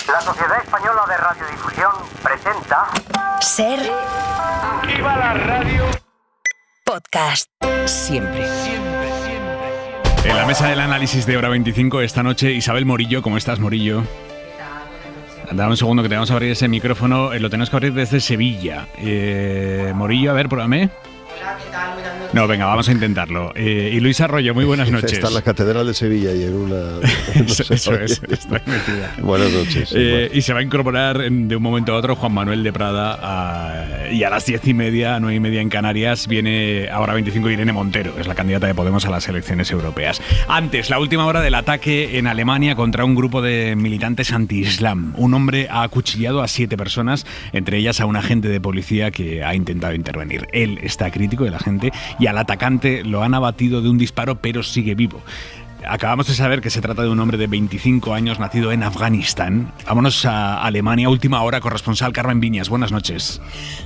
La Sociedad Española de Radiodifusión presenta... Ser... ¡Viva la radio! Podcast. Siempre. En la mesa del análisis de Hora 25 esta noche, Isabel Morillo. ¿Cómo estás, Morillo? Dame un segundo que te vamos a abrir ese micrófono. Lo tenemos que abrir desde Sevilla. Morillo, a ver, pruébame. Hola, ¿qué tal? Buenas noches. No, venga, vamos a intentarlo. Y Luis Arroyo, muy buenas noches. Está en la Catedral de Sevilla y en una... Eso es, estoy metida. Buenas noches. Y se va a incorporar de un momento a otro Juan Manuel de Prada y a las 10:30, 9:30 en Canarias, viene a Hora 25 Irene Montero, que es la candidata de Podemos a las elecciones europeas. Antes, la última hora del ataque en Alemania contra un grupo de militantes anti-islam. Un hombre ha acuchillado a 7 personas, entre ellas a un agente de policía que ha intentado intervenir. Él está crítico de la gente y al atacante lo han abatido de un disparo, pero sigue vivo. Acabamos de saber que se trata de un hombre de 25 años nacido en Afganistán. Vámonos a Alemania, última hora, corresponsal Carmen Viñas. Buenas noches.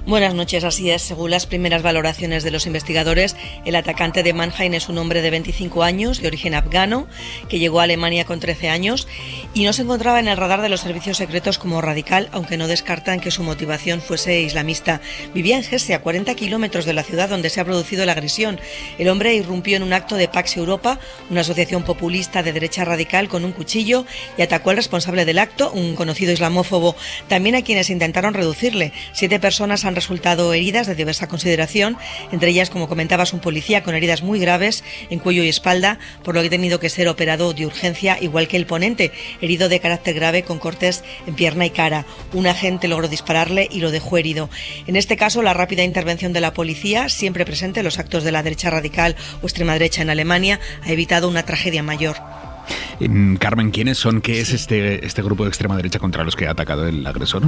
Buenas noches, así es. Según las primeras valoraciones de los investigadores, el atacante de Mannheim es un hombre de 25 años, de origen afgano, que llegó a Alemania con 13 años y no se encontraba en el radar de los servicios secretos como radical, aunque no descartan que su motivación fuese islamista. Vivía en Hesse, a 40 kilómetros de la ciudad donde se ha producido la agresión. El hombre irrumpió en un acto de Pax Europa, una asociación populista de derecha radical, con un cuchillo y atacó al responsable del acto, un conocido islamófobo, también a quienes intentaron reducirle. 7 personas han resultado heridas de diversa consideración, entre ellas, como comentabas, un policía con heridas muy graves en cuello y espalda, por lo que ha tenido que ser operado de urgencia, igual que el ponente, herido de carácter grave con cortes en pierna y cara. Un agente logró dispararle y lo dejó herido. En este caso, la rápida intervención de la policía, siempre presente en los actos de la derecha radical o extrema derecha en Alemania, ha evitado una tragedia mayor. Carmen, ¿quiénes son? ¿Qué es este grupo de extrema derecha contra los que ha atacado el agresor?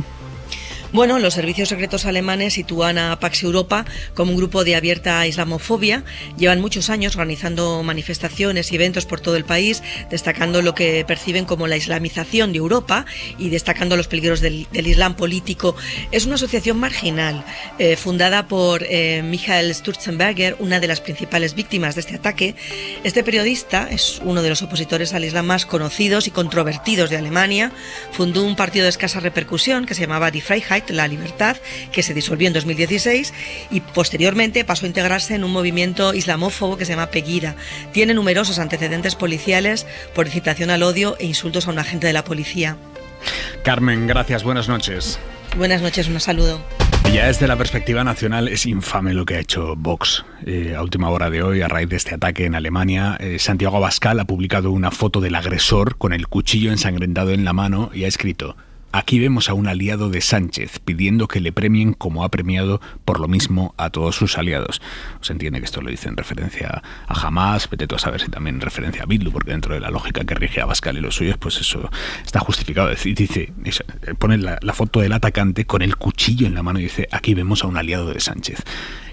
Bueno, los servicios secretos alemanes sitúan a Pax Europa como un grupo de abierta islamofobia. Llevan muchos años organizando manifestaciones y eventos por todo el país, destacando lo que perciben como la islamización de Europa y destacando los peligros del islam político. Es una asociación marginal, fundada por Michael Sturzenberger, una de las principales víctimas de este ataque. Este periodista es uno de los opositores al islam más conocidos y controvertidos de Alemania. Fundó un partido de escasa repercusión que se llamaba Die Freiheit, la libertad, que se disolvió en 2016 y posteriormente pasó a integrarse en un movimiento islamófobo que se llama Pegida. Tiene numerosos antecedentes policiales por incitación al odio e insultos a un agente de la policía. Carmen, gracias, buenas noches. Buenas noches, un saludo. Ya desde la perspectiva nacional es infame lo que ha hecho Vox. A última hora de hoy, a raíz de este ataque en Alemania, Santiago Abascal ha publicado una foto del agresor con el cuchillo ensangrentado en la mano y ha escrito: aquí vemos a un aliado de Sánchez pidiendo que le premien como ha premiado por lo mismo a todos sus aliados. Se entiende que esto lo dice en referencia a Hamás, vete tú a saber si también en referencia a Bildu, porque dentro de la lógica que rige a Abascal y los suyos, pues eso está justificado. Dice, pone la foto del atacante con el cuchillo en la mano y dice: aquí vemos a un aliado de Sánchez.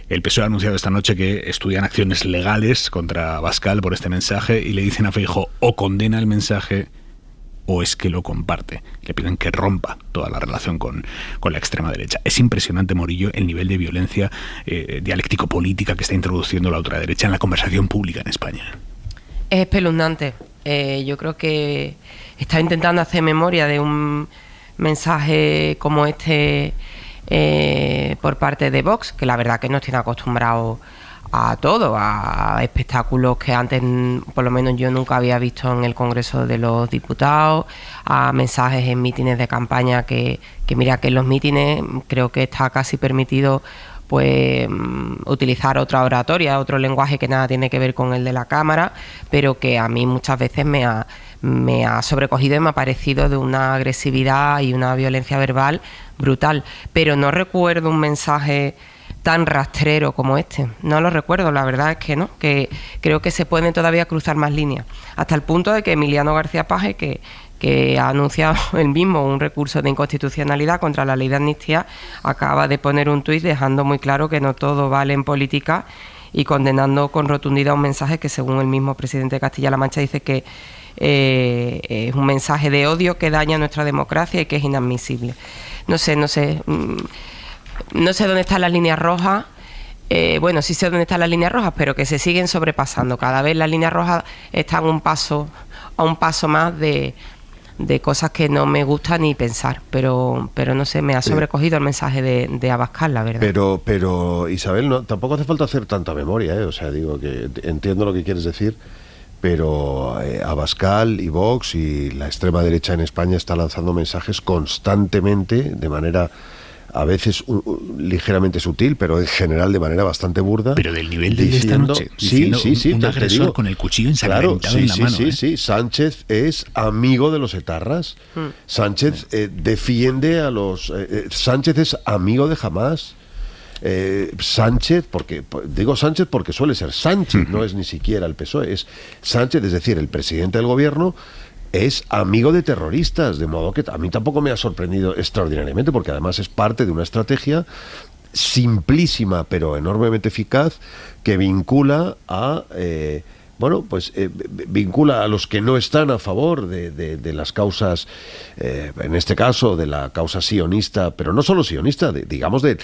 El PSOE ha anunciado esta noche que estudian acciones legales contra Abascal por este mensaje y le dicen a Feijóo: o condena el mensaje o es que lo comparte. Le piden que rompa toda la relación con la extrema derecha. Es impresionante, Morillo, el nivel de violencia dialéctico-política que está introduciendo la ultraderecha en la conversación pública en España. Es espeluznante. Yo creo que está intentando hacer memoria de un mensaje como este por parte de Vox, que la verdad que nos tiene acostumbrados a todo, a espectáculos que antes por lo menos yo nunca había visto en el Congreso de los Diputados, a mensajes en mítines de campaña que mira que en los mítines creo que está casi permitido pues utilizar otra oratoria, otro lenguaje que nada tiene que ver con el de la Cámara, pero que a mí muchas veces me ha sobrecogido y me ha parecido de una agresividad y una violencia verbal brutal, pero no recuerdo un mensaje tan rastrero como este. No lo recuerdo, la verdad es que no, que creo que se pueden todavía cruzar más líneas, hasta el punto de que Emiliano García Paje, que ha anunciado él mismo un recurso de inconstitucionalidad contra la ley de amnistía, acaba de poner un tuit dejando muy claro que no todo vale en política y condenando con rotundidad un mensaje que, según el mismo presidente de Castilla-La Mancha, dice que es un mensaje de odio que daña nuestra democracia y que es inadmisible. No sé dónde están las líneas rojas. Bueno, sí sé dónde están las líneas rojas, pero que se siguen sobrepasando. Cada vez las líneas rojas están a un paso más de cosas que no me gusta ni pensar, pero no sé, me ha sobrecogido el mensaje de Abascal, la verdad. Pero Isabel, no, tampoco hace falta hacer tanta memoria, o sea, digo que entiendo lo que quieres decir, pero Abascal y Vox y la extrema derecha en España está lanzando mensajes constantemente, de manera a veces ligeramente sutil, pero en general de manera bastante burda. Pero del nivel de esta noche, sí, un agresor con el cuchillo ensangrentado en la mano. Sí, Sánchez es amigo de los etarras. Sánchez defiende a los... Sánchez es amigo de Hamás. Sánchez, digo Sánchez porque suele ser Sánchez, no es ni siquiera el PSOE, es Sánchez, es decir, el presidente del gobierno es amigo de terroristas, de modo que a mí tampoco me ha sorprendido extraordinariamente, porque además es parte de una estrategia simplísima pero enormemente eficaz que vincula a vincula a los que no están a favor de las causas, en este caso de la causa sionista, pero no solo sionista, digamos de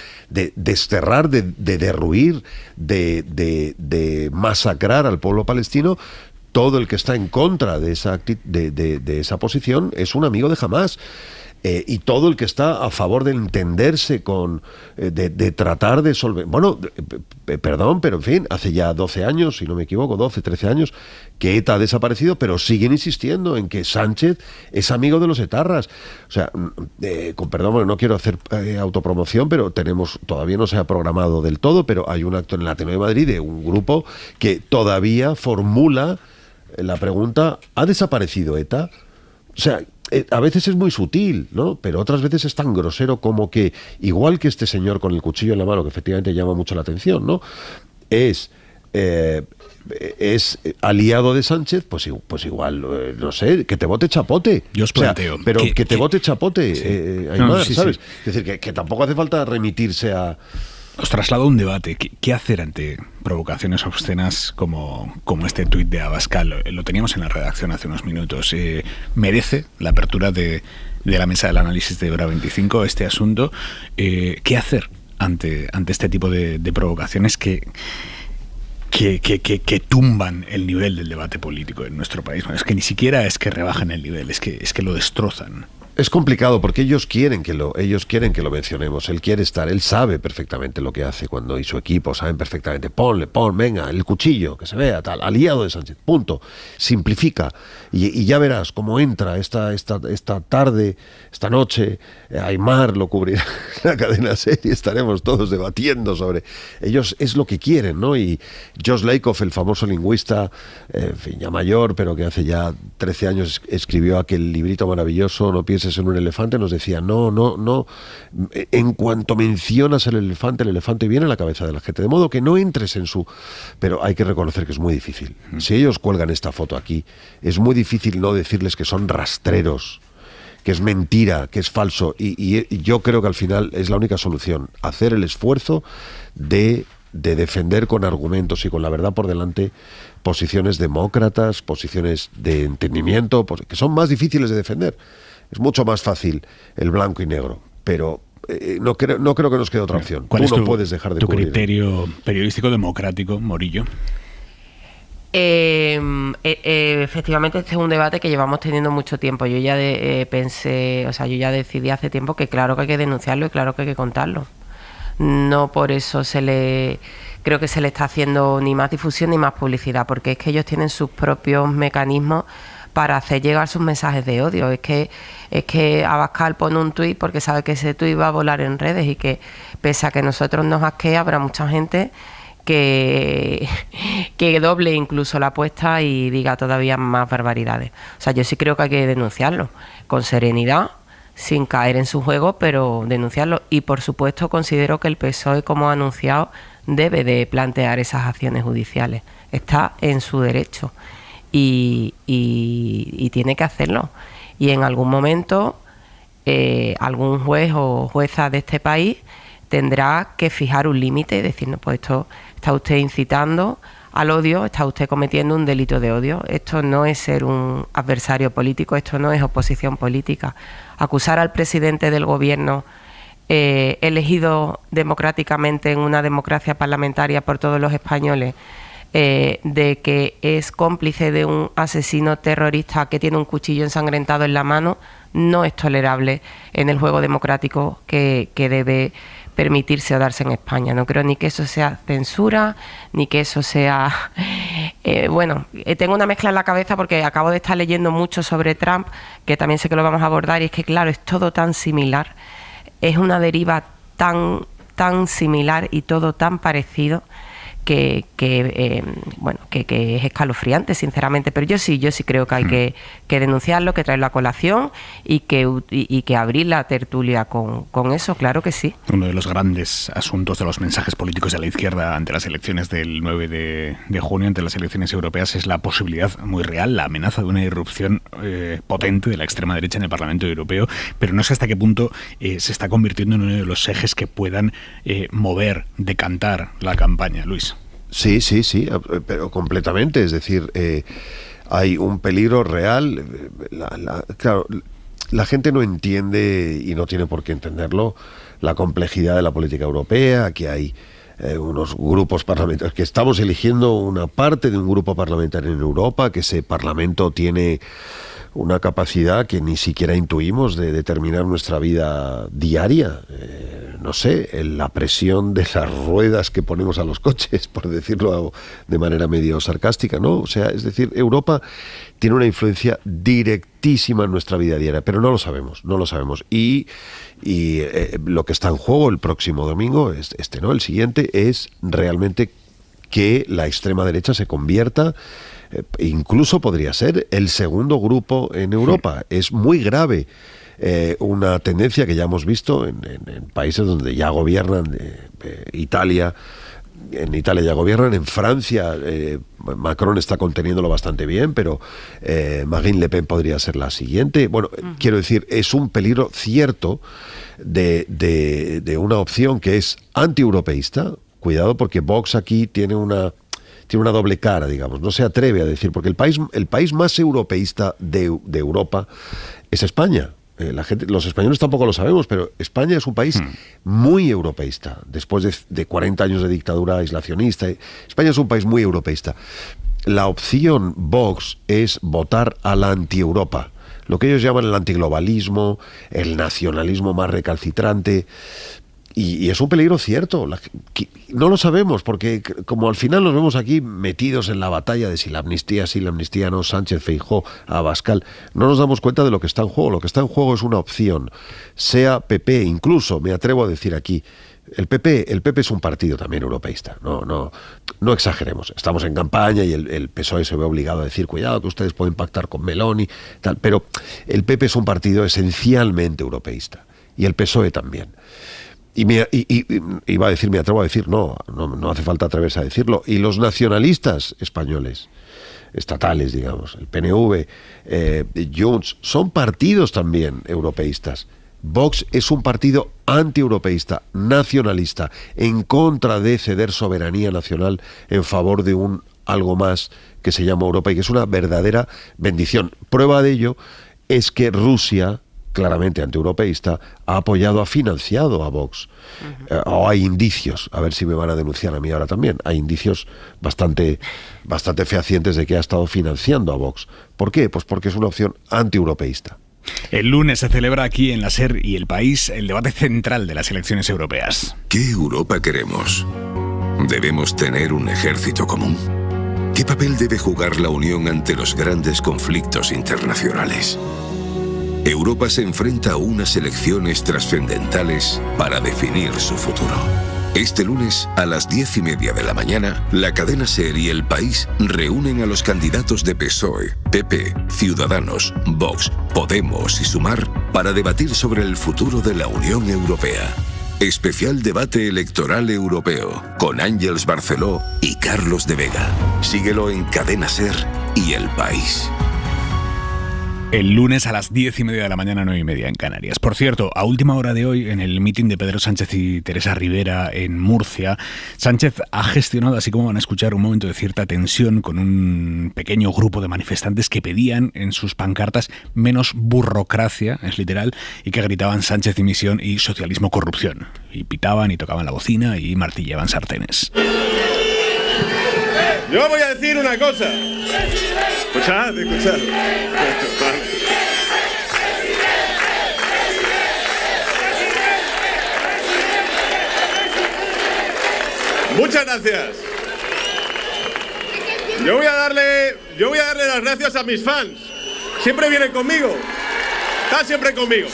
desterrar, de derruir, de masacrar al pueblo palestino. Todo el que está en contra de esa posición es un amigo de Hamás. Y todo el que está a favor de entenderse de tratar de solventar... Bueno, perdón, pero en fin, hace ya 12 años, si no me equivoco, 12, 13 años, que ETA ha desaparecido, pero siguen insistiendo en que Sánchez es amigo de los etarras. O sea, con perdón, no quiero hacer autopromoción, pero todavía no se ha programado del todo, pero hay un acto en el Ateneo de Madrid de un grupo que todavía formula la pregunta: ¿ha desaparecido ETA? O sea, a veces es muy sutil, ¿no? Pero otras veces es tan grosero como que, igual que este señor con el cuchillo en la mano, que efectivamente llama mucho la atención, ¿no? Es aliado de Sánchez, pues igual, no sé, que te vote chapote. Yo os planteo. O sea, pero que te vote chapote, sí. Aymar, ¿sabes? Sí. Es decir, que tampoco hace falta remitirse a... Os traslado un debate. ¿Qué hacer ante provocaciones obscenas como este tuit de Abascal? Lo teníamos en la redacción hace unos minutos. ¿Merece la apertura de la mesa del análisis de Hora 25 este asunto? ¿Qué hacer ante este tipo de provocaciones que tumban el nivel del debate político en nuestro país? Bueno, es que ni siquiera es que rebajan el nivel, es que lo destrozan. Es complicado porque ellos quieren que lo mencionemos. Él quiere estar, él sabe perfectamente lo que hace y su equipo saben perfectamente. Venga, el cuchillo, que se vea, tal, aliado de Sánchez, punto. Simplifica y ya verás cómo entra esta tarde, esta noche. Aymar lo cubrirá en la cadena SER y estaremos todos debatiendo sobre ellos. Es lo que quieren, ¿no? Y Josh Lakoff, el famoso lingüista, en fin, ya mayor, pero que hace ya 13 años escribió aquel librito maravilloso, No pienses en un elefante, nos decía, no, en cuanto mencionas el elefante viene a la cabeza de la gente, de modo que no entres en su... Pero hay que reconocer que es muy difícil. Si ellos cuelgan esta foto aquí, es muy difícil no decirles que son rastreros, que es mentira, que es falso, y yo creo que al final es la única solución, hacer el esfuerzo de defender con argumentos y con la verdad por delante posiciones demócratas, posiciones de entendimiento, que son más difíciles de defender. Es mucho más fácil el blanco y negro, pero no creo que nos quede otra opción. ¿Cuál es puedes dejar de tu cubrir criterio periodístico democrático, Morillo? Efectivamente, este es un debate que llevamos teniendo mucho tiempo. Yo ya yo ya decidí hace tiempo que claro que hay que denunciarlo y claro que hay que contarlo. No por eso creo que se le está haciendo ni más difusión ni más publicidad, porque es que ellos tienen sus propios mecanismos para hacer llegar sus mensajes de odio. Es que Abascal pone un tuit porque sabe que ese tuit va a volar en redes y que pese a que nosotros nos asquea, habrá mucha gente que doble incluso la apuesta y diga todavía más barbaridades. O sea, yo sí creo que hay que denunciarlo con serenidad, sin caer en su juego, pero denunciarlo. Y por supuesto considero que el PSOE, como ha anunciado, debe de plantear esas acciones judiciales. Está en su derecho y tiene que hacerlo. Y en algún momento algún juez o jueza de este país tendrá que fijar un límite y decir, no, pues esto está usted incitando al odio, está usted cometiendo un delito de odio. Esto no es ser un adversario político, esto no es oposición política. Acusar al presidente del gobierno elegido democráticamente en una democracia parlamentaria por todos los españoles de que es cómplice de un asesino terrorista que tiene un cuchillo ensangrentado en la mano, no es tolerable en el juego democrático que debe permitirse o darse en España. No creo ni que eso sea censura, ni que eso sea... tengo una mezcla en la cabeza porque acabo de estar leyendo mucho sobre Trump, que también sé que lo vamos a abordar, y es que, claro, es todo tan similar, es una deriva tan similar y todo tan parecido que es escalofriante, sinceramente. Pero yo sí creo que hay que denunciarlo, que traerlo a colación y que abrir la tertulia con eso, claro que sí. Uno de los grandes asuntos de los mensajes políticos de la izquierda ante las elecciones del 9 de junio, ante las elecciones europeas, es la posibilidad muy real, la amenaza de una irrupción potente de la extrema derecha en el Parlamento Europeo, pero no sé hasta qué punto se está convirtiendo en uno de los ejes que puedan mover, decantar la campaña. Luis. Sí, pero completamente. Es decir, hay un peligro real. Claro, la gente no entiende, y no tiene por qué entenderlo, la complejidad de la política europea, que hay unos grupos parlamentarios, que estamos eligiendo una parte de un grupo parlamentario en Europa, que ese parlamento tiene una capacidad que ni siquiera intuimos de determinar nuestra vida diaria. No sé, la presión de las ruedas que ponemos a los coches, por decirlo de manera medio sarcástica, ¿no? O sea, es decir, Europa tiene una influencia directísima en nuestra vida diaria, pero no lo sabemos. Y lo que está en juego el próximo domingo, el siguiente, es realmente que la extrema derecha se convierta, incluso podría ser el segundo grupo en Europa. Es muy grave. Una tendencia que ya hemos visto en países donde ya gobiernan, Italia. En Italia ya gobiernan, en Francia Macron está conteniéndolo bastante bien, pero Marine Le Pen podría ser la siguiente. Bueno, quiero decir, es un peligro cierto de una opción que es antieuropeísta. Cuidado, porque Vox aquí tiene una doble cara, digamos. No se atreve a decir, porque el país más europeísta de Europa es España. Los españoles tampoco lo sabemos, pero España es un país muy europeísta. Después de 40 años de dictadura aislacionista, España es un país muy europeísta. La opción Vox es votar a la anti-Europa, lo que ellos llaman el antiglobalismo, el nacionalismo más recalcitrante. Y es un peligro cierto. No lo sabemos, porque como al final nos vemos aquí metidos en la batalla de si la amnistía sí, la amnistía no, Sánchez, Feijóo, Abascal, no nos damos cuenta de lo que está en juego. Lo que está en juego es una opción, sea PP, incluso, me atrevo a decir aquí, el PP es un partido también europeísta. No exageremos. Estamos en campaña y el PSOE se ve obligado a decir, cuidado que ustedes pueden pactar con Meloni, tal, pero el PP es un partido esencialmente europeísta, y el PSOE también. Y iba a decir, me atrevo a decir, no hace falta atreverse a decirlo. Y los nacionalistas españoles, estatales, digamos, el PNV, Junts, son partidos también europeístas. Vox es un partido antieuropeísta, nacionalista, en contra de ceder soberanía nacional en favor de algo más que se llama Europa, y que es una verdadera bendición. Prueba de ello es que Rusia, claramente antieuropeísta, ha financiado a Vox. O hay indicios, a ver si me van a denunciar a mí ahora también, hay indicios bastante fehacientes de que ha estado financiando a Vox. ¿Por qué? Pues porque es una opción antieuropeísta. El lunes se celebra aquí en la SER y El País el debate central de las elecciones europeas. ¿Qué Europa queremos? ¿Debemos tener un ejército común? ¿Qué papel debe jugar la Unión ante los grandes conflictos internacionales? Europa se enfrenta a unas elecciones trascendentales para definir su futuro. Este lunes, a las 10:30 de la mañana, la cadena SER y El País reúnen a los candidatos de PSOE, PP, Ciudadanos, Vox, Podemos y Sumar para debatir sobre el futuro de la Unión Europea. Especial debate electoral europeo con Ángeles Barceló y Carlos de Vega. Síguelo en Cadena SER y El País. El lunes a las 10:30 de la mañana, 9:30 en Canarias. Por cierto, a última hora de hoy, en el mitin de Pedro Sánchez y Teresa Rivera en Murcia, Sánchez ha gestionado, así como van a escuchar, un momento de cierta tensión con un pequeño grupo de manifestantes que pedían en sus pancartas menos burocracia, es literal, y que gritaban Sánchez dimisión y socialismo corrupción. Y pitaban y tocaban la bocina y martillaban sartenes. Yo voy a decir una cosa. Escuchad. Muchas gracias. Yo voy a darle las gracias a mis fans. Siempre vienen conmigo. Están siempre conmigo.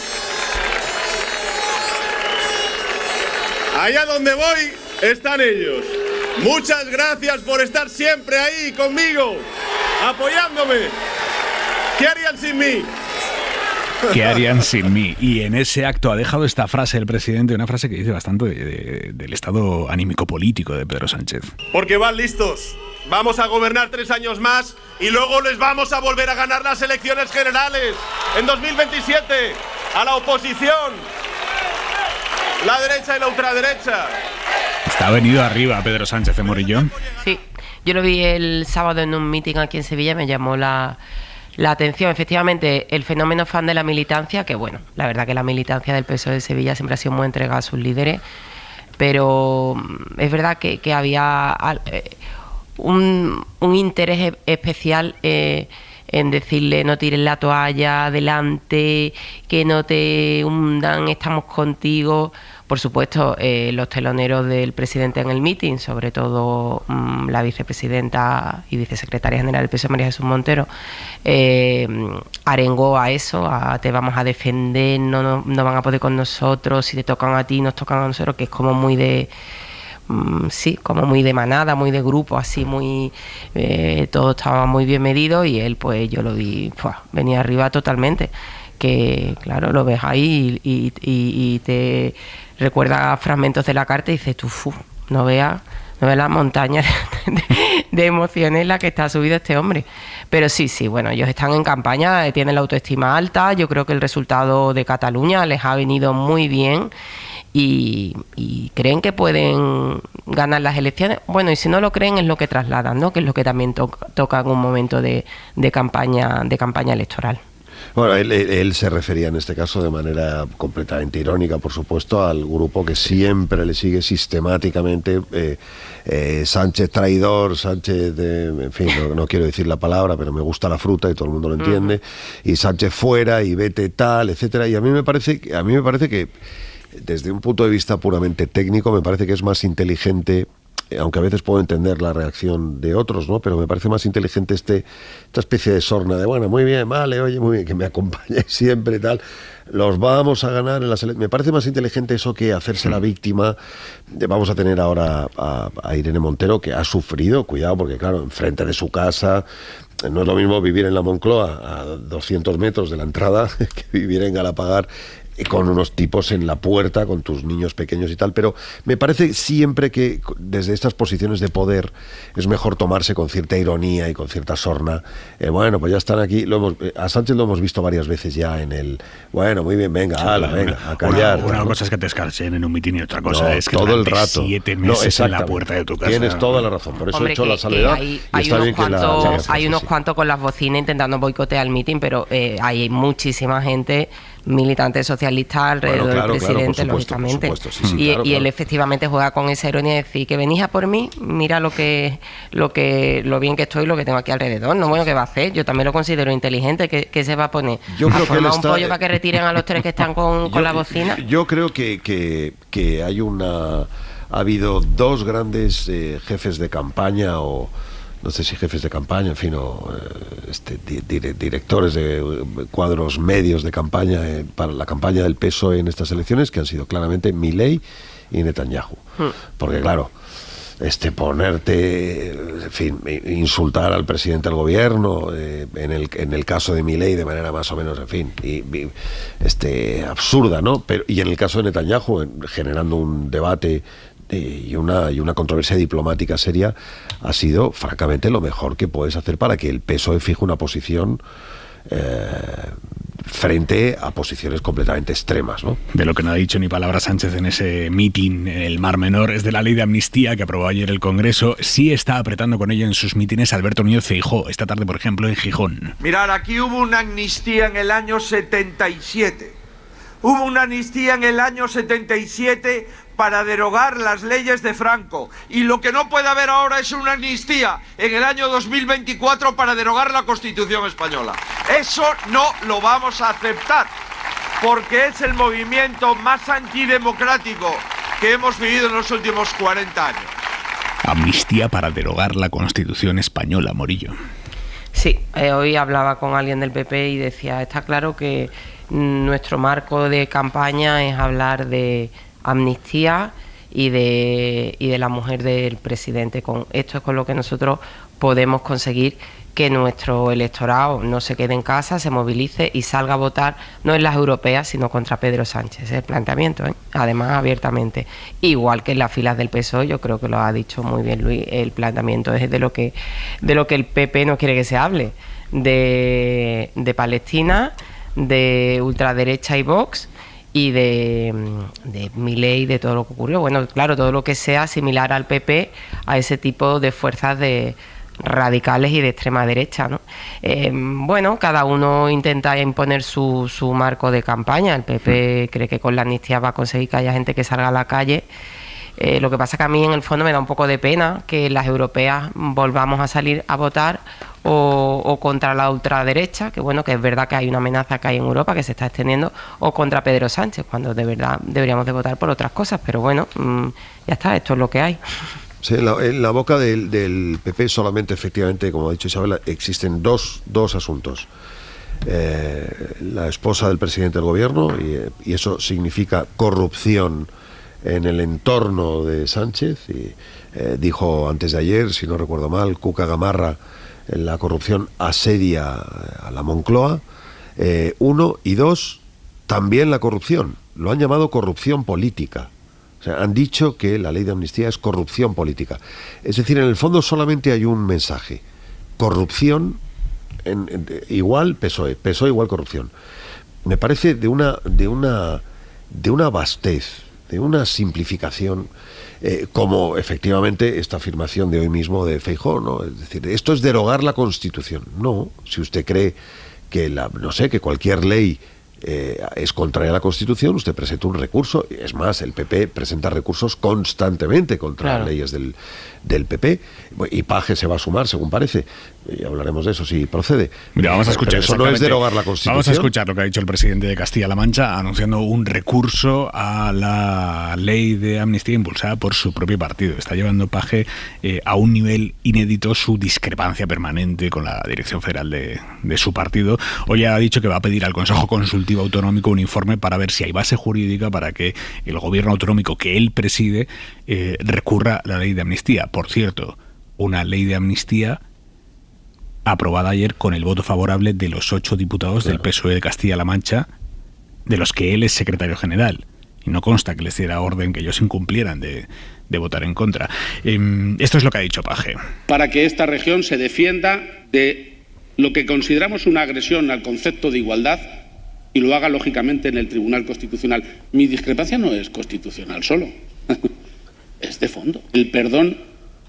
Allá donde voy, están ellos. Muchas gracias por estar siempre ahí conmigo, apoyándome. ¿Qué harían sin mí? ¿Qué harían sin mí? Y en ese acto ha dejado esta frase el presidente, una frase que dice bastante del estado anímico político de Pedro Sánchez. Porque van listos. Vamos a gobernar 3 años más y luego les vamos a volver a ganar las elecciones generales en 2027 a la oposición, la derecha y la ultraderecha. Está venido arriba Pedro Sánchez de Morillón. Sí, yo lo vi el sábado en un meeting aquí en Sevilla, me llamó la atención. Efectivamente, el fenómeno fan de la militancia, que bueno, la verdad que la militancia del PSOE de Sevilla siempre ha sido muy entregada a sus líderes, pero es verdad que había un interés especial en decirle no tires la toalla, adelante, que no te hundan, estamos contigo. Por supuesto, los teloneros del presidente en el meeting, sobre todo la vicepresidenta y vicesecretaria general del PSOE, María Jesús Montero, arengó a eso, a te vamos a defender, no van a poder con nosotros, si te tocan a ti, nos tocan a nosotros, que es como muy de... sí, como muy de manada, muy de grupo, así muy... todo estaba muy bien medido y él, pues yo lo vi, venía arriba totalmente. Que claro, lo ves ahí y te recuerda fragmentos de la carta y dices tú, no veas la montaña de emociones en la que está subido este hombre. Pero sí, bueno, ellos están en campaña, tienen la autoestima alta, yo creo que el resultado de Cataluña les ha venido muy bien y creen que pueden ganar las elecciones. Bueno, y si no lo creen es lo que trasladan, ¿no? Que es lo que también toca en un momento de campaña electoral. Bueno, él se refería en este caso de manera completamente irónica, por supuesto, al grupo que siempre le sigue sistemáticamente, Sánchez traidor, Sánchez, en fin, no quiero decir la palabra, pero me gusta la fruta y todo el mundo lo entiende, y Sánchez fuera y vete tal, etcétera. Y a mí me parece que desde un punto de vista puramente técnico, me parece que es más inteligente, aunque a veces puedo entender la reacción de otros, ¿no? Pero me parece más inteligente esta especie de sorna de, bueno, muy bien, vale, oye, muy bien, que me acompañe siempre y tal, los vamos a ganar en las elecciones. Me parece más inteligente eso que hacerse la víctima. Vamos a tener ahora a Irene Montero, que ha sufrido, cuidado, porque claro, enfrente de su casa, no es lo mismo vivir en la Moncloa a 200 metros de la entrada que vivir en Galapagar con unos tipos en la puerta, con tus niños pequeños y tal, pero me parece siempre que desde estas posiciones de poder es mejor tomarse con cierta ironía y con cierta sorna. Bueno, pues ya están aquí, a Sánchez lo hemos visto varias veces ya en el, bueno, muy bien, venga, venga, a callar. Una cosa es que te escarchen en un mitin y otra cosa es que todo el rato 7 meses en la puerta de tu casa. Tienes toda la razón, por eso he hecho la salvedad. Hay unos cuantos con las bocinas intentando boicotear el mitin, pero hay muchísima gente militante socialista alrededor del presidente, lógicamente. Y él efectivamente juega con esa ironía de decir que venís a por mí, mira lo bien que estoy, lo que tengo aquí alrededor. No, bueno, ¿qué va a hacer? Yo también lo considero inteligente. ¿Qué se va a poner? Yo creo que un pollo para que retiren a los 3 que están con la bocina. Yo creo que ha habido 2 grandes jefes de campaña, o no sé si jefes de campaña, en fin, o directores de cuadros medios de campaña para la campaña del PSOE en estas elecciones, que han sido claramente Milei y Netanyahu. Porque claro, ponerte, en fin, insultar al presidente del gobierno, en el caso de Milei de manera más o menos, en fin, absurda, ¿no? Y en el caso de Netanyahu, generando un debate y una controversia diplomática seria, ha sido francamente lo mejor que puedes hacer para que el PSOE fije una posición frente a posiciones completamente extremas, ¿no? De lo que no ha dicho ni palabra Sánchez en ese mitin en el Mar Menor es de la ley de amnistía que aprobó ayer el Congreso. Sí está apretando con ella en sus mítines Alberto Núñez Feijóo, esta tarde, por ejemplo, en Gijón. Mirad, aquí hubo una amnistía en el año 77. Hubo una amnistía en el año 77 para derogar las leyes de Franco. Y lo que no puede haber ahora es una amnistía en el año 2024 para derogar la Constitución española. Eso no lo vamos a aceptar, porque es el movimiento más antidemocrático que hemos vivido en los últimos 40 años. Amnistía para derogar la Constitución española, Morillo. Sí, hoy hablaba con alguien del PP y decía, está claro que nuestro marco de campaña es hablar de amnistía y de la mujer del presidente. Con esto es con lo que nosotros podemos conseguir que nuestro electorado no se quede en casa, se movilice y salga a votar, no en las europeas, sino contra Pedro Sánchez. Ese es el planteamiento, además abiertamente. Igual que en las filas del PSOE, yo creo que lo ha dicho muy bien Luis, el planteamiento es de lo que el PP no quiere que se hable, de Palestina, de ultraderecha y Vox, y de Milei, de todo lo que ocurrió. Bueno, claro, todo lo que sea similar al PP, a ese tipo de fuerzas de radicales y de extrema derecha, ¿no? Bueno, cada uno intenta imponer su marco de campaña. El PP cree que con la amnistía va a conseguir que haya gente que salga a la calle. Lo que pasa que a mí en el fondo me da un poco de pena que las europeas volvamos a salir a votar o contra la ultraderecha, que bueno, que es verdad que hay una amenaza que hay en Europa que se está extendiendo, o contra Pedro Sánchez, cuando de verdad deberíamos de votar por otras cosas, pero bueno, ya está, esto es lo que hay. Sí, en la boca del PP solamente, efectivamente, como ha dicho Isabel, existen dos asuntos. La esposa del presidente del gobierno, y eso significa corrupción en el entorno de Sánchez. Y dijo antes de ayer, si no recuerdo mal, Cuca Gamarra, la corrupción asedia a la Moncloa. Uno, y dos, también la corrupción. Lo han llamado corrupción política. O sea, han dicho que la ley de amnistía es corrupción política. Es decir, en el fondo solamente hay un mensaje. Corrupción igual PSOE, PSOE igual corrupción. Me parece de una vastez, de una simplificación, como efectivamente esta afirmación de hoy mismo de Feijóo, ¿no? Es decir, esto es derogar la Constitución. No, si usted cree que que cualquier ley es contraria a la Constitución, usted presenta un recurso. Es más, el PP presenta recursos constantemente contra las leyes del PP, y Paje se va a sumar, según parece, y hablaremos de eso si procede. Mira, vamos a escuchar. Pero eso no es derogar la Constitución. Vamos a escuchar lo que ha dicho el presidente de Castilla-La Mancha, anunciando un recurso a la ley de amnistía impulsada por su propio partido. Está llevando Paje a un nivel inédito su discrepancia permanente con la dirección federal de su partido. Hoy ha dicho que va a pedir al Consejo Consultivo Autonómico un informe para ver si hay base jurídica para que el gobierno autonómico que él preside recurra a la ley de amnistía. Por cierto, una ley de amnistía aprobada ayer con el voto favorable de los 8 diputados del PSOE de Castilla-La Mancha, de los que él es secretario general. Y no consta que les diera orden que ellos incumplieran de votar en contra. Esto es lo que ha dicho Paje. Para que esta región se defienda de lo que consideramos una agresión al concepto de igualdad y lo haga, lógicamente, en el Tribunal Constitucional. Mi discrepancia no es constitucional solo, es de fondo. El perdón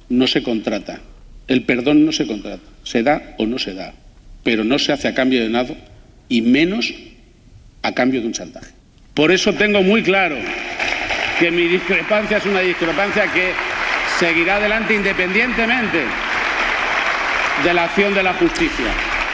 no se contrata. El perdón no se contrata. Se da o no se da. Pero no se hace a cambio de nada, y menos a cambio de un chantaje. Por eso tengo muy claro que mi discrepancia es una discrepancia que seguirá adelante independientemente de la acción de la justicia.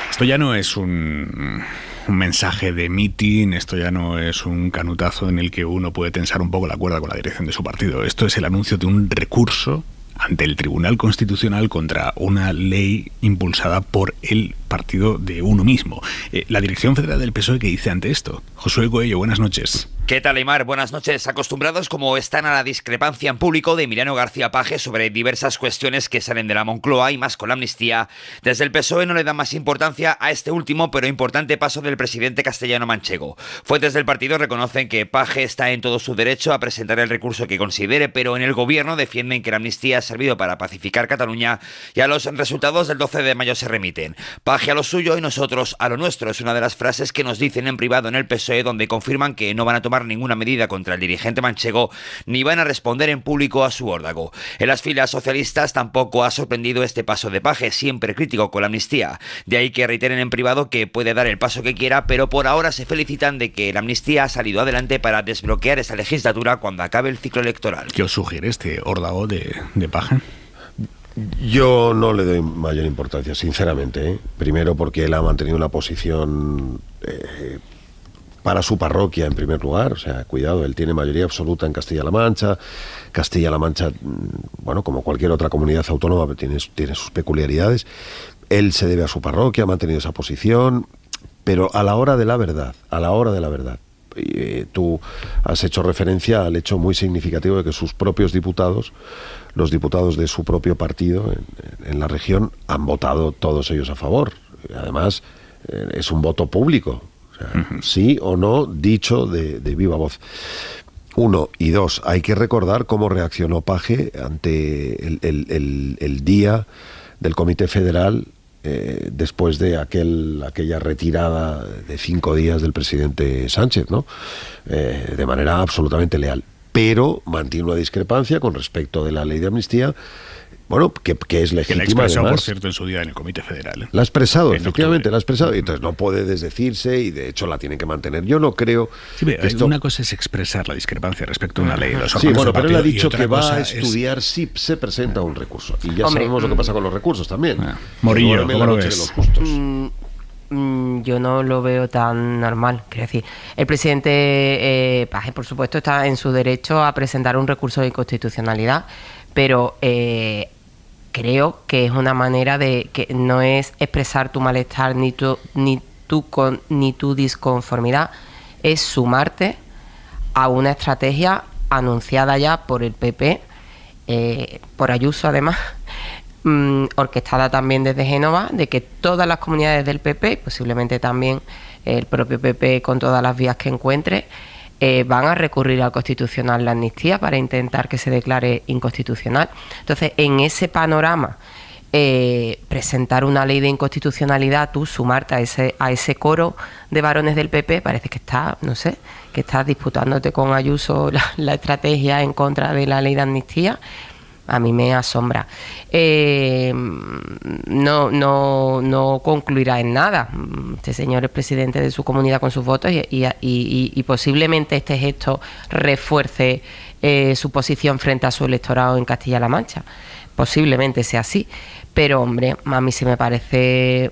Esto ya no es un mensaje de mitin, esto ya no es un canutazo en el que uno puede tensar un poco la cuerda con la dirección de su partido. Esto es el anuncio de un recurso ante el Tribunal Constitucional contra una ley impulsada por el partido de uno mismo. La dirección federal del PSOE, ¿qué dice ante esto? Josué Coello, buenas noches. ¿Qué tal, Aimar? Buenas noches. Acostumbrados como están a la discrepancia en público de Emiliano García Paje sobre diversas cuestiones que salen de la Moncloa y más con la amnistía, desde el PSOE no le dan más importancia a este último pero importante paso del presidente castellano manchego. Fuentes del partido reconocen que Paje está en todo su derecho a presentar el recurso que considere, pero en el gobierno defienden que la amnistía ha servido para pacificar Cataluña y a los resultados del 12 de mayo se remiten. Paje a lo suyo y nosotros a lo nuestro, es una de las frases que nos dicen en privado en el PSOE, donde confirman que no van a tomar tomar ninguna medida contra el dirigente manchego ni van a responder en público a su órdago. En las filas socialistas tampoco ha sorprendido este paso de Page, siempre crítico con la amnistía. De ahí que reiteren en privado que puede dar el paso que quiera, pero por ahora se felicitan de que la amnistía ha salido adelante para desbloquear esta legislatura cuando acabe el ciclo electoral. ¿Qué os sugiere este órdago de Page? Yo no le doy mayor importancia, sinceramente, ¿eh? Primero porque él ha mantenido una posición para su parroquia en primer lugar, o sea, cuidado, él tiene mayoría absoluta en Castilla-La Mancha. Castilla-La Mancha, bueno, como cualquier otra comunidad autónoma, tiene sus peculiaridades. Él se debe a su parroquia, ha mantenido esa posición, pero a la hora de la verdad, tú has hecho referencia al hecho muy significativo de que sus propios diputados, los diputados de su propio partido en la región, han votado todos ellos a favor. Además, es un voto público, o sea, sí o no, dicho de viva voz. 1 y 2, hay que recordar cómo reaccionó Page ante el día del Comité Federal después de aquella retirada de 5 días del presidente Sánchez, ¿no? De manera absolutamente leal. Pero mantiene una discrepancia con respecto de la ley de amnistía, bueno, que es legítima. Que la expresó, además, por cierto, en su día en el Comité Federal. La ha expresado, efectivamente, la ha expresado, y entonces no puede desdecirse y de hecho la tiene que mantener. Yo no creo... Sí, pero una cosa es expresar la discrepancia respecto a una ley. Sí, bueno, pero él ha dicho que va a estudiar si se presenta un recurso. Y ya sabemos lo que pasa con los recursos también. Morillo, ¿cómo lo ves? Yo no lo veo tan normal. Quiero decir, el presidente Page, por supuesto, está en su derecho a presentar un recurso de inconstitucionalidad, pero creo que es una manera de que no es expresar tu malestar ni tu disconformidad, es sumarte a una estrategia anunciada ya por el PP, por Ayuso además, orquestada también desde Génova, de que todas las comunidades del PP, posiblemente también el propio PP con todas las vías que encuentre, van a recurrir al Constitucional la amnistía para intentar que se declare inconstitucional. Entonces, en ese panorama, presentar una ley de inconstitucionalidad, tú sumarte a ese coro de varones del PP, parece que estás disputándote con Ayuso la estrategia en contra de la ley de amnistía. A mí me asombra. No concluirá en nada. Este señor es presidente de su comunidad con sus votos y posiblemente este gesto refuerce su posición frente a su electorado en Castilla-La Mancha. Posiblemente sea así. Pero, hombre, a mí me parece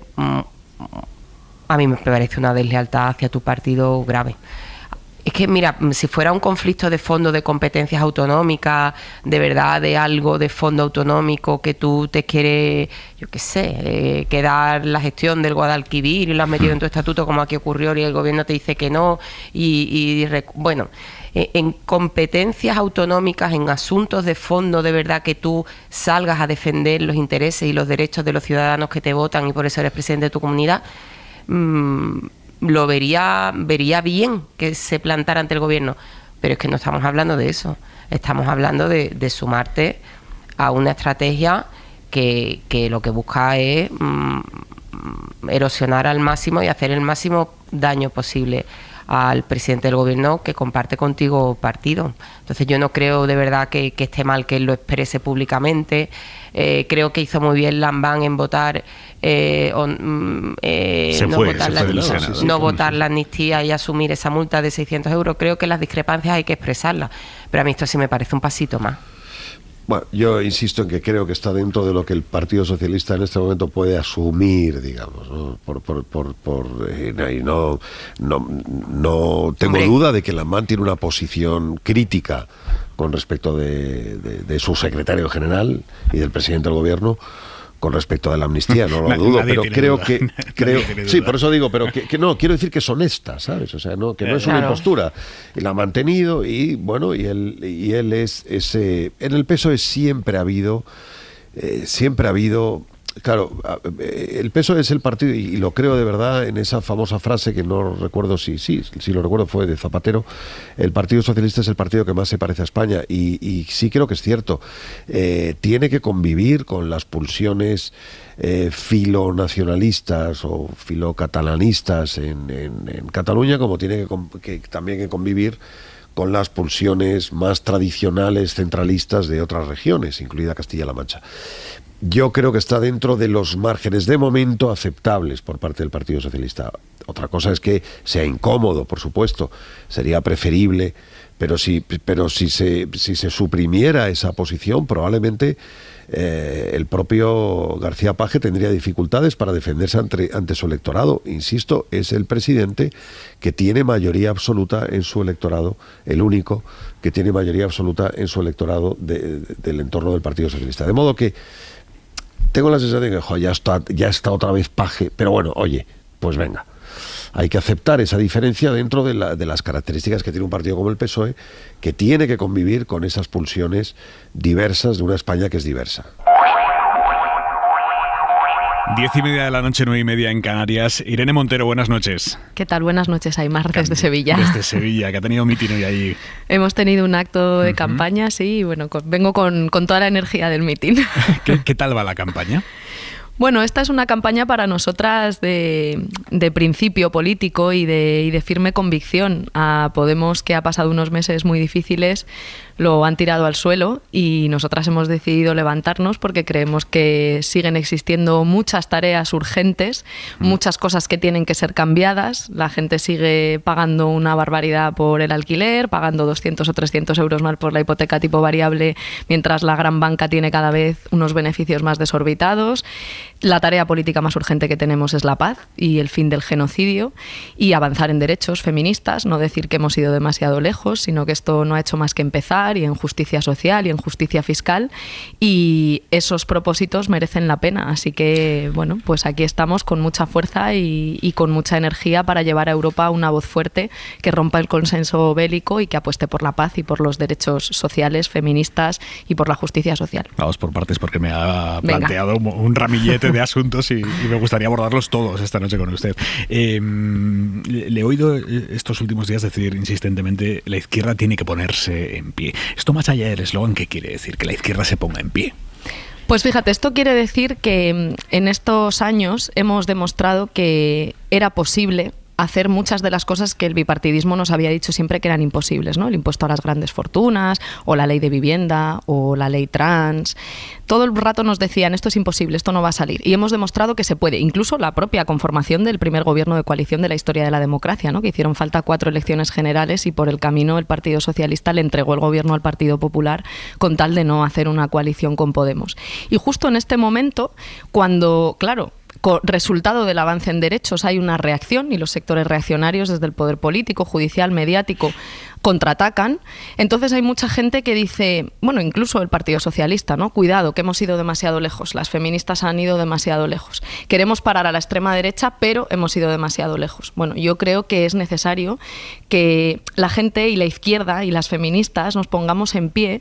una deslealtad hacia tu partido grave. Es que, mira, si fuera un conflicto de fondo de competencias autonómicas, de verdad, de algo de fondo autonómico que tú te quieres, yo qué sé, quedar la gestión del Guadalquivir y lo has metido en tu estatuto como aquí ocurrió y el gobierno te dice que no, bueno, en competencias autonómicas, en asuntos de fondo, de verdad, que tú salgas a defender los intereses y los derechos de los ciudadanos que te votan y por eso eres presidente de tu comunidad, lo vería bien que se plantara ante el gobierno, pero es que no estamos hablando de eso, estamos hablando de sumarte a una estrategia que lo que busca es erosionar al máximo y hacer el máximo daño posible al presidente del gobierno que comparte contigo partido. Entonces yo no creo de verdad que esté mal que él lo exprese públicamente. Creo que hizo muy bien Lambán en votar votar la amnistía y asumir esa multa de 600 euros. Creo que las discrepancias hay que expresarlas, pero a mí esto sí me parece un pasito más. Bueno, yo insisto en que creo que está dentro de lo que el Partido Socialista en este momento puede asumir, digamos, ¿no? Y no tengo duda de que Lambán tiene una posición crítica con respecto de su secretario general y del presidente del gobierno con respecto a la amnistía, no lo dudo, pero creo sí, por eso digo, pero que no, quiero decir que es honesta, ¿sabes? O sea, no, que no es una impostura, y la ha mantenido, y bueno, y él es ese, en el PSOE siempre ha habido Claro, el PSOE es el partido, y lo creo de verdad en esa famosa frase que no recuerdo si lo recuerdo, fue de Zapatero: el Partido Socialista es el partido que más se parece a España, y sí creo que es cierto. Tiene que convivir con las pulsiones filonacionalistas o filocatalanistas en Cataluña, como tiene también que convivir con las pulsiones más tradicionales centralistas de otras regiones, incluida Castilla-La Mancha. Yo creo que está dentro de los márgenes de momento aceptables por parte del Partido Socialista. Otra cosa es que sea incómodo, por supuesto, sería preferible, pero si se suprimiera esa posición, probablemente el propio García Paje tendría dificultades para defenderse ante su electorado. Insisto, es el presidente que tiene mayoría absoluta en su electorado, el único que tiene mayoría absoluta en su electorado del entorno del Partido Socialista. De modo que tengo la sensación de que ya está otra vez Paje, pero bueno, oye, pues venga. Hay que aceptar esa diferencia dentro de las características que tiene un partido como el PSOE, que tiene que convivir con esas pulsiones diversas de una España que es diversa. 10:30 de la noche, 9:30 en Canarias. Irene Montero, buenas noches. ¿Qué tal? Buenas noches, Aimar, desde Sevilla. Desde Sevilla, que ha tenido mitin hoy allí. Hemos tenido un acto de campaña, sí, y bueno, vengo con toda la energía del mitin. ¿Qué tal va la campaña? Bueno, esta es una campaña para nosotras de principio político y de firme convicción. A Podemos, que ha pasado unos meses muy difíciles, lo han tirado al suelo, y nosotras hemos decidido levantarnos porque creemos que siguen existiendo muchas tareas urgentes, muchas cosas que tienen que ser cambiadas. La gente sigue pagando una barbaridad por el alquiler, pagando 200 o 300 euros más por la hipoteca tipo variable, mientras la gran banca tiene cada vez unos beneficios más desorbitados. La tarea política más urgente que tenemos es la paz y el fin del genocidio, y avanzar en derechos feministas, no decir que hemos ido demasiado lejos, sino que esto no ha hecho más que empezar, y en justicia social y en justicia fiscal, y esos propósitos merecen la pena. Así que, bueno, pues aquí estamos con mucha fuerza y con mucha energía para llevar a Europa una voz fuerte que rompa el consenso bélico y que apueste por la paz y por los derechos sociales, feministas y por la justicia social. Vamos por partes, porque me ha planteado un ramillete de asuntos y me gustaría abordarlos todos esta noche con usted. Le he oído estos últimos días decir insistentemente: la izquierda tiene que ponerse en pie. Esto, más allá del eslogan, ¿qué quiere decir? Que la izquierda se ponga en pie. Pues fíjate, esto quiere decir que en estos años hemos demostrado que era posible hacer muchas de las cosas que el bipartidismo nos había dicho siempre que eran imposibles, ¿no? El impuesto a las grandes fortunas, o la ley de vivienda, o la ley trans. Todo el rato nos decían: esto es imposible, esto no va a salir. Y hemos demostrado que se puede. Incluso la propia conformación del primer gobierno de coalición de la historia de la democracia, ¿no? Que hicieron falta 4 elecciones generales, y por el camino el Partido Socialista le entregó el gobierno al Partido Popular con tal de no hacer una coalición con Podemos. Y justo en este momento, cuando, claro, resultado del avance en derechos, hay una reacción, y los sectores reaccionarios, desde el poder político, judicial, mediático, contraatacan. Entonces hay mucha gente que dice, bueno, incluso el Partido Socialista, ¿no? Cuidado, que hemos ido demasiado lejos, las feministas han ido demasiado lejos. Queremos parar a la extrema derecha, pero hemos ido demasiado lejos. Bueno, yo creo que es necesario que la gente y la izquierda y las feministas nos pongamos en pie,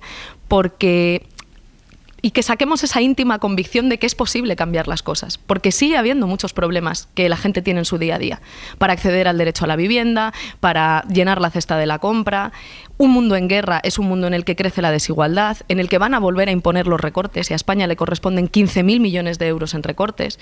y que saquemos esa íntima convicción de que es posible cambiar las cosas, porque sigue habiendo muchos problemas que la gente tiene en su día a día, para acceder al derecho a la vivienda, para llenar la cesta de la compra. Un mundo en guerra es un mundo en el que crece la desigualdad, en el que van a volver a imponer los recortes, y a España le corresponden 15.000 millones de euros en recortes.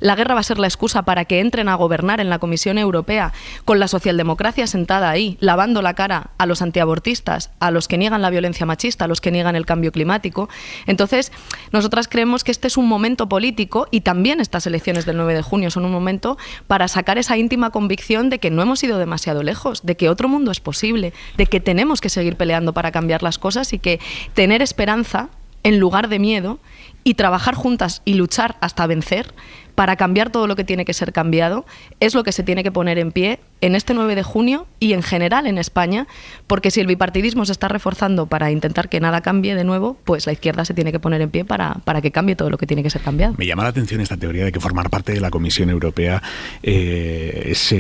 La guerra va a ser la excusa para que entren a gobernar en la Comisión Europea, con la socialdemocracia sentada ahí, lavando la cara a los antiabortistas, a los que niegan la violencia machista, a los que niegan el cambio climático. Entonces, nosotras creemos que este es un momento político, y también estas elecciones del 9 de junio son un momento para sacar esa íntima convicción de que no hemos ido demasiado lejos, de que otro mundo es posible, de que tenemos que seguir peleando para cambiar las cosas, y que tener esperanza en lugar de miedo, y trabajar juntas y luchar hasta vencer para cambiar todo lo que tiene que ser cambiado, es lo que se tiene que poner en pie en este 9 de junio y en general en España, porque si el bipartidismo se está reforzando para intentar que nada cambie de nuevo, pues la izquierda se tiene que poner en pie para que cambie todo lo que tiene que ser cambiado. Me llama la atención esta teoría de que formar parte de la Comisión Europea es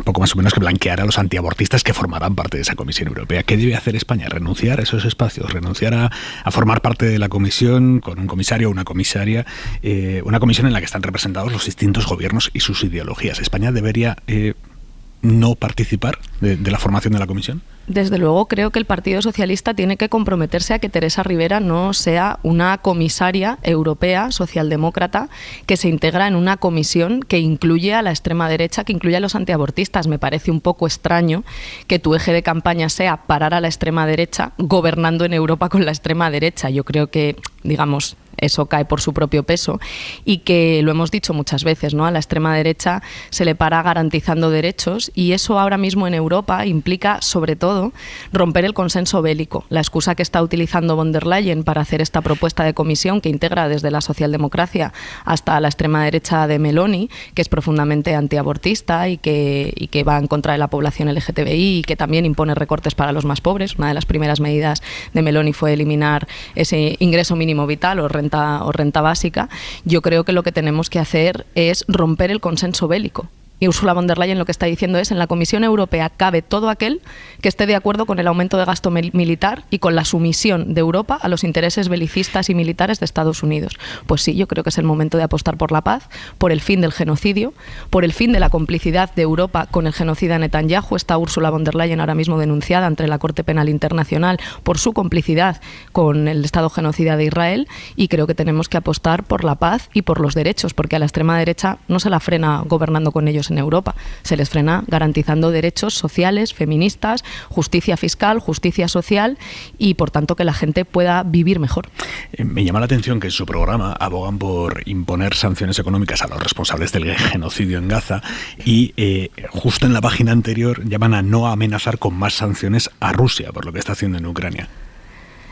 poco más o menos que blanquear a los antiabortistas que formarán parte de esa Comisión Europea. ¿Qué debe hacer España? ¿Renunciar a esos espacios? ¿Renunciar a formar parte de la Comisión con con un comisario o una comisaria, una comisión en la que están representados los distintos gobiernos y sus ideologías. ¿España debería no participar de la formación de la comisión? Desde luego creo que el Partido Socialista tiene que comprometerse a que Teresa Rivera no sea una comisaria europea socialdemócrata que se integra en una comisión que incluye a la extrema derecha, que incluye a los antiabortistas. Me parece un poco extraño que tu eje de campaña sea parar a la extrema derecha gobernando en Europa con la extrema derecha. Yo creo que, digamos, eso cae por su propio peso y que lo hemos dicho muchas veces, ¿no? A la extrema derecha se le para garantizando derechos y eso ahora mismo en Europa implica sobre todo romper el consenso bélico. La excusa que está utilizando von der Leyen para hacer esta propuesta de comisión que integra desde la socialdemocracia hasta la extrema derecha de Meloni, que es profundamente antiabortista y que va en contra de la población LGTBI y que también impone recortes para los más pobres. Una de las primeras medidas de Meloni fue eliminar ese ingreso mínimo vital o renta básica. Yo creo que lo que tenemos que hacer es romper el consenso bélico. Y Ursula von der Leyen lo que está diciendo es: en la Comisión Europea cabe todo aquel que esté de acuerdo con el aumento de gasto militar y con la sumisión de Europa a los intereses belicistas y militares de Estados Unidos. Pues sí, yo creo que es el momento de apostar por la paz, por el fin del genocidio, por el fin de la complicidad de Europa con el genocida Netanyahu. Está Ursula von der Leyen ahora mismo denunciada ante la Corte Penal Internacional por su complicidad con el Estado genocida de Israel, y creo que tenemos que apostar por la paz y por los derechos, porque a la extrema derecha no se la frena gobernando con ellos en Europa, se les frena garantizando derechos sociales, feministas, justicia fiscal, justicia social y por tanto que la gente pueda vivir mejor. Me llama la atención que en su programa abogan por imponer sanciones económicas a los responsables del genocidio en Gaza y justo en la página anterior llaman a no amenazar con más sanciones a Rusia por lo que está haciendo en Ucrania.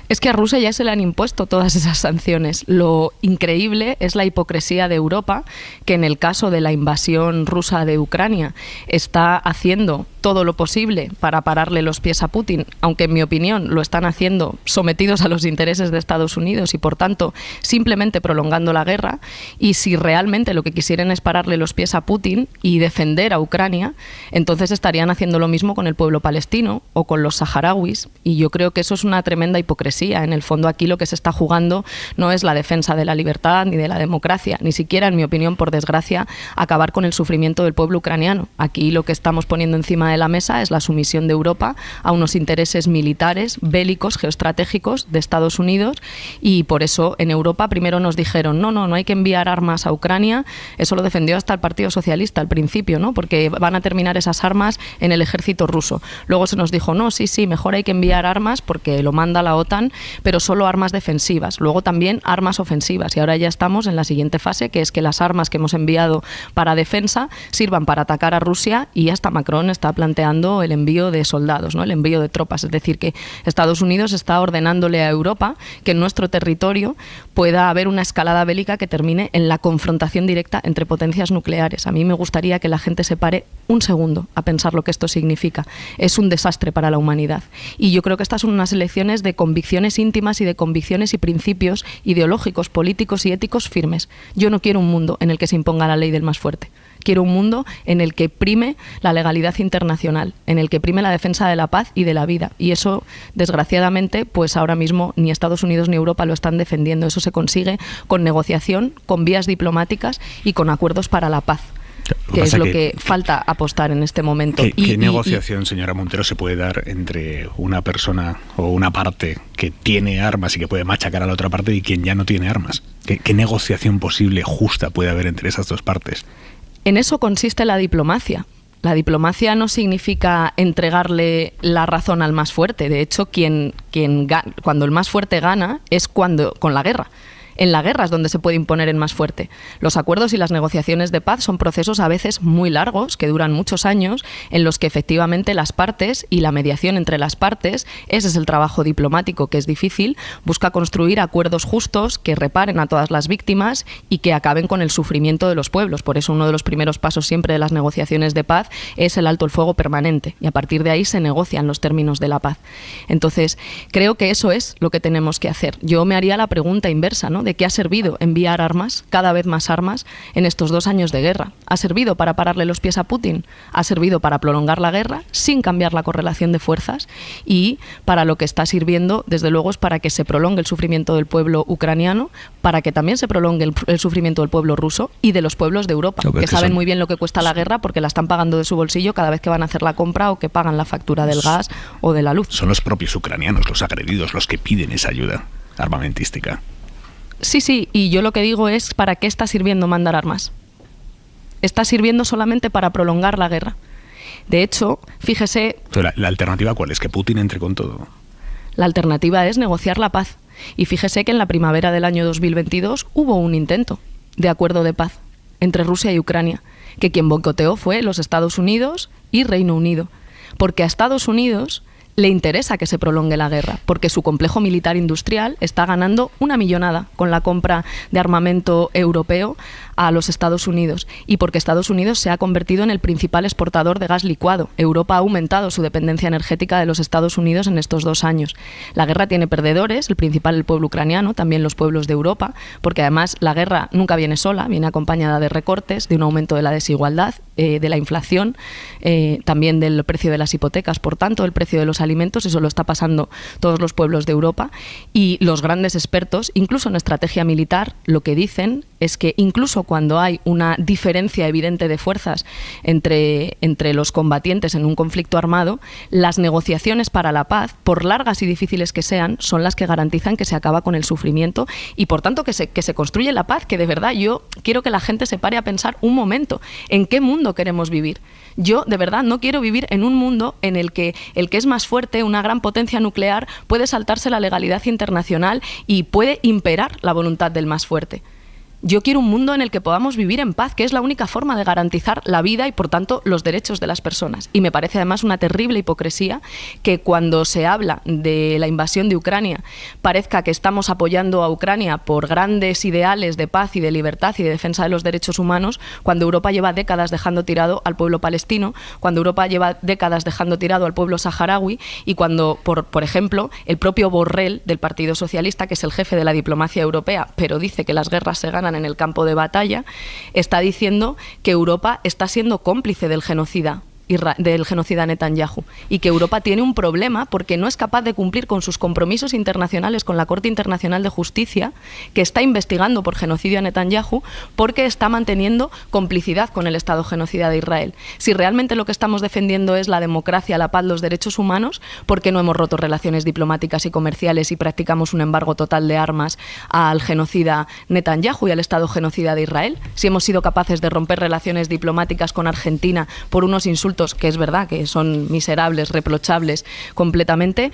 Es que a Rusia ya se le han impuesto todas esas sanciones. Lo increíble es la hipocresía de Europa, que en el caso de la invasión rusa de Ucrania está haciendo todo lo posible para pararle los pies a Putin, aunque en mi opinión lo están haciendo sometidos a los intereses de Estados Unidos y por tanto simplemente prolongando la guerra. Y si realmente lo que quisieran es pararle los pies a Putin y defender a Ucrania, entonces estarían haciendo lo mismo con el pueblo palestino o con los saharauis, y yo creo que eso es una tremenda hipocresía. En el fondo aquí lo que se está jugando no es la defensa de la libertad ni de la democracia, ni siquiera, en mi opinión, por desgracia, acabar con el sufrimiento del pueblo ucraniano. Aquí lo que estamos poniendo encima de la mesa es la sumisión de Europa a unos intereses militares, bélicos, geoestratégicos de Estados Unidos, y por eso en Europa primero nos dijeron no hay que enviar armas a Ucrania. Eso lo defendió hasta el Partido Socialista al principio, ¿no? Porque van a terminar esas armas en el ejército ruso. Luego se nos dijo sí, mejor hay que enviar armas porque lo manda la OTAN, pero solo armas defensivas, luego también armas ofensivas, y ahora ya estamos en la siguiente fase, que es que las armas que hemos enviado para defensa sirvan para atacar a Rusia, y hasta Macron está planteando el envío de soldados, ¿no? El envío de tropas, es decir, que Estados Unidos está ordenándole a Europa que en nuestro territorio pueda haber una escalada bélica que termine en la confrontación directa entre potencias nucleares. A mí me gustaría que la gente se pare un segundo a pensar lo que esto significa. Es un desastre para la humanidad, y yo creo que estas son unas elecciones de convicciones íntimas y de convicciones y principios ideológicos, políticos y éticos firmes. Yo no quiero un mundo en el que se imponga la ley del más fuerte. Quiero un mundo en el que prime la legalidad internacional, en el que prime la defensa de la paz y de la vida. Y eso, desgraciadamente, pues ahora mismo ni Estados Unidos ni Europa lo están defendiendo. Eso se consigue con negociación, con vías diplomáticas y con acuerdos para la paz, que es lo que falta apostar en este momento. ¿Qué negociación, señora Montero, se puede dar entre una persona o una parte que tiene armas y que puede machacar a la otra parte y quien ya no tiene armas? ¿Qué negociación posible, justa, puede haber entre esas dos partes? En eso consiste la diplomacia. La diplomacia no significa entregarle la razón al más fuerte. De hecho, cuando el más fuerte gana es con la guerra. En la guerra es donde se puede imponer el más fuerte. Los acuerdos y las negociaciones de paz son procesos a veces muy largos, que duran muchos años, en los que efectivamente las partes y la mediación entre las partes, ese es el trabajo diplomático, que es difícil, busca construir acuerdos justos que reparen a todas las víctimas y que acaben con el sufrimiento de los pueblos. Por eso uno de los primeros pasos siempre de las negociaciones de paz es el alto el fuego permanente, y a partir de ahí se negocian los términos de la paz. Entonces, creo que eso es lo que tenemos que hacer. Yo me haría la pregunta inversa, ¿no? de que ha servido enviar armas, cada vez más armas, en estos 2 años de guerra. ¿Ha servido para pararle los pies a Putin? ¿Ha servido para prolongar la guerra sin cambiar la correlación de fuerzas? Y para lo que está sirviendo, desde luego, es para que se prolongue el sufrimiento del pueblo ucraniano, para que también se prolongue el sufrimiento del pueblo ruso y de los pueblos de Europa, que saben muy bien lo que cuesta la guerra porque la están pagando de su bolsillo cada vez que van a hacer la compra o que pagan la factura del gas o de la luz. Son los propios ucranianos, los agredidos, los que piden esa ayuda armamentística. Sí, y yo lo que digo es, ¿para qué está sirviendo mandar armas? Está sirviendo solamente para prolongar la guerra. De hecho, fíjese... ¿La alternativa cuál es? ¿Que Putin entre con todo? La alternativa es negociar la paz. Y fíjese que en la primavera del año 2022 hubo un intento de acuerdo de paz entre Rusia y Ucrania, que quien boicoteó fue los Estados Unidos y Reino Unido. Porque a Estados Unidos le interesa que se prolongue la guerra, porque su complejo militar industrial está ganando una millonada con la compra de armamento europeo a los Estados Unidos, y porque Estados Unidos se ha convertido en el principal exportador de gas licuado. Europa ha aumentado su dependencia energética de los Estados Unidos en estos 2 años. La guerra tiene perdedores, el principal el pueblo ucraniano, también los pueblos de Europa, porque además la guerra nunca viene sola, viene acompañada de recortes, de un aumento de la desigualdad, de la inflación, también del precio de las hipotecas, por tanto, el precio de los alimentos. Eso lo está pasando todos los pueblos de Europa, y los grandes expertos, incluso en estrategia militar, lo que dicen es que incluso cuando hay una diferencia evidente de fuerzas entre los combatientes en un conflicto armado, las negociaciones para la paz, por largas y difíciles que sean, son las que garantizan que se acaba con el sufrimiento y por tanto que se construye la paz, que de verdad yo quiero que la gente se pare a pensar un momento en qué mundo queremos vivir. Yo de verdad no quiero vivir en un mundo en el que es más fuerte, una gran potencia nuclear, puede saltarse la legalidad internacional y puede imperar la voluntad del más fuerte. Yo quiero un mundo en el que podamos vivir en paz, que es la única forma de garantizar la vida y, por tanto, los derechos de las personas. Y me parece además una terrible hipocresía que cuando se habla de la invasión de Ucrania parezca que estamos apoyando a Ucrania por grandes ideales de paz y de libertad y de defensa de los derechos humanos, cuando Europa lleva décadas dejando tirado al pueblo palestino, cuando Europa lleva décadas dejando tirado al pueblo saharaui y cuando, por ejemplo, el propio Borrell del Partido Socialista, que es el jefe de la diplomacia europea, pero dice que las guerras se ganan en el campo de batalla, está diciendo que Europa está siendo cómplice del genocida Netanyahu y que Europa tiene un problema porque no es capaz de cumplir con sus compromisos internacionales con la Corte Internacional de Justicia, que está investigando por genocidio a Netanyahu porque está manteniendo complicidad con el Estado genocida de Israel. Si realmente lo que estamos defendiendo es la democracia, la paz, los derechos humanos, ¿por qué no hemos roto relaciones diplomáticas y comerciales y practicamos un embargo total de armas al genocida Netanyahu y al Estado genocida de Israel? Si hemos sido capaces de romper relaciones diplomáticas con Argentina por unos insultos que es verdad que son miserables, reprochables completamente,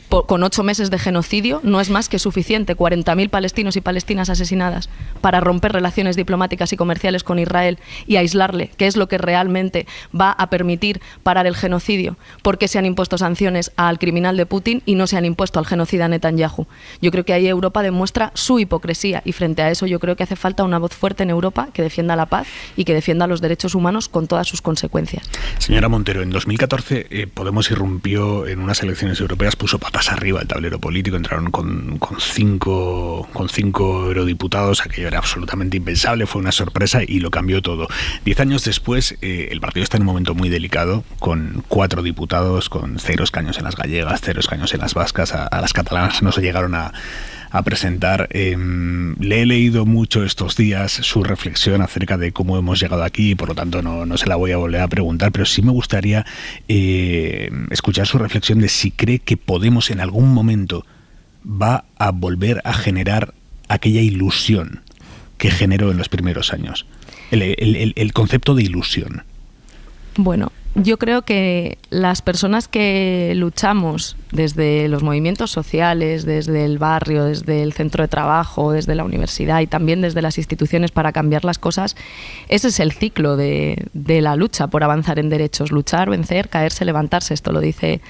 con 8 meses de genocidio no es más que suficiente. 40.000 palestinos y palestinas asesinadas para romper relaciones diplomáticas y comerciales con Israel y aislarle, que es lo que realmente va a permitir parar el genocidio. ¿Por qué se han impuesto sanciones al criminal de Putin y no se han impuesto al genocida Netanyahu? Yo creo que ahí Europa demuestra su hipocresía y frente a eso yo creo que hace falta una voz fuerte en Europa que defienda la paz y que defienda los derechos humanos con todas sus consecuencias. Señora Montero, en 2014 Podemos irrumpió en unas elecciones europeas, puso patas arriba el tablero político, entraron con cinco eurodiputados, aquello era absolutamente impensable, fue una sorpresa y lo cambió todo. 10 años después, el partido está en un momento muy delicado, con 4 diputados, con 0 escaños en las gallegas, 0 escaños en las vascas, a las catalanas no se llegaron a presentar. Le he leído mucho estos días su reflexión acerca de cómo hemos llegado aquí y por lo tanto no se la voy a volver a preguntar, pero sí me gustaría escuchar su reflexión de si cree que Podemos en algún momento va a volver a generar aquella ilusión que generó en los primeros años. El concepto de ilusión. Bueno, yo creo que las personas que luchamos desde los movimientos sociales, desde el barrio, desde el centro de trabajo, desde la universidad y también desde las instituciones para cambiar las cosas, ese es el ciclo de la lucha por avanzar en derechos. Luchar, vencer, caerse, levantarse. Esto lo dice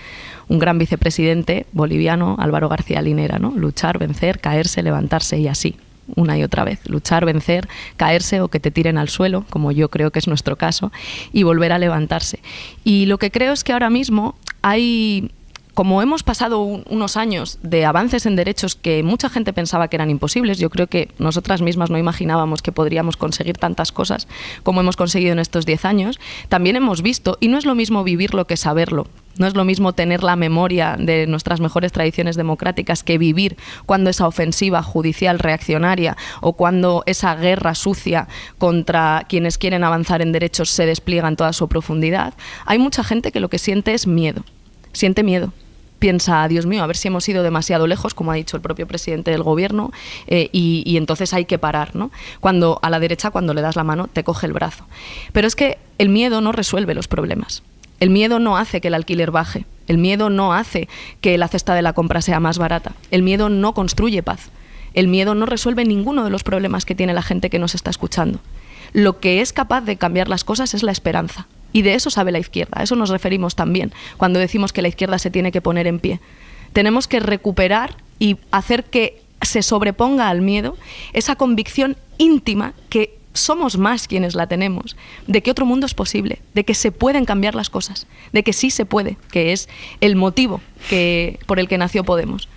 un gran vicepresidente boliviano, Álvaro García Linera, ¿no? Luchar, vencer, caerse, levantarse y así. Una y otra vez, luchar, vencer, caerse o que te tiren al suelo, como yo creo que es nuestro caso, y volver a levantarse. Y lo que creo es que ahora mismo hay como hemos pasado unos años de avances en derechos que mucha gente pensaba que eran imposibles, yo creo que nosotras mismas no imaginábamos que podríamos conseguir tantas cosas como hemos conseguido en estos 10 años, también hemos visto, y no es lo mismo vivirlo que saberlo. No es lo mismo tener la memoria de nuestras mejores tradiciones democráticas que vivir cuando esa ofensiva judicial reaccionaria o cuando esa guerra sucia contra quienes quieren avanzar en derechos se despliega en toda su profundidad. Hay mucha gente que lo que siente es miedo, siente miedo. Piensa, Dios mío, a ver si hemos ido demasiado lejos, como ha dicho el propio presidente del gobierno, y entonces hay que parar, ¿no? Cuando a la derecha, cuando le das la mano, te coge el brazo. Pero es que el miedo no resuelve los problemas. El miedo no hace que el alquiler baje. El miedo no hace que la cesta de la compra sea más barata. El miedo no construye paz. El miedo no resuelve ninguno de los problemas que tiene la gente que nos está escuchando. Lo que es capaz de cambiar las cosas es la esperanza. Y de eso sabe la izquierda. A eso nos referimos también cuando decimos que la izquierda se tiene que poner en pie. Tenemos que recuperar y hacer que se sobreponga al miedo esa convicción íntima que somos más quienes la tenemos, de que otro mundo es posible, de que se pueden cambiar las cosas, de que sí se puede, que es el motivo por el que nació Podemos.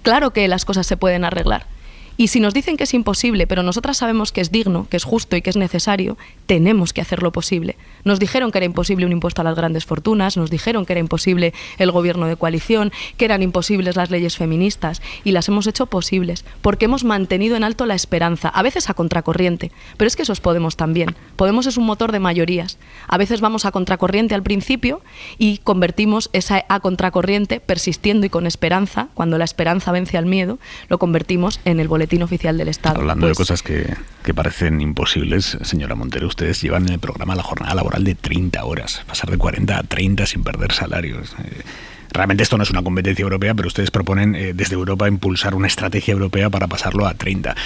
Claro que las cosas se pueden arreglar. Y si nos dicen que es imposible, pero nosotras sabemos que es digno, que es justo y que es necesario, tenemos que hacerlo posible. Nos dijeron que era imposible un impuesto a las grandes fortunas, nos dijeron que era imposible el gobierno de coalición, que eran imposibles las leyes feministas, y las hemos hecho posibles, porque hemos mantenido en alto la esperanza, a veces a contracorriente, pero es que eso es Podemos también. Podemos es un motor de mayorías. A veces vamos a contracorriente al principio y convertimos esa a contracorriente, persistiendo y con esperanza, cuando la esperanza vence al miedo, lo convertimos en el boletín oficial del Estado. Hablando de cosas que parecen imposibles, señora Montero, ustedes llevan en el programa la jornada laboral de 30 horas, pasar de 40 a 30 sin perder salarios. Realmente esto no es una competencia europea, pero ustedes proponen desde Europa impulsar una estrategia europea para pasarlo a 30.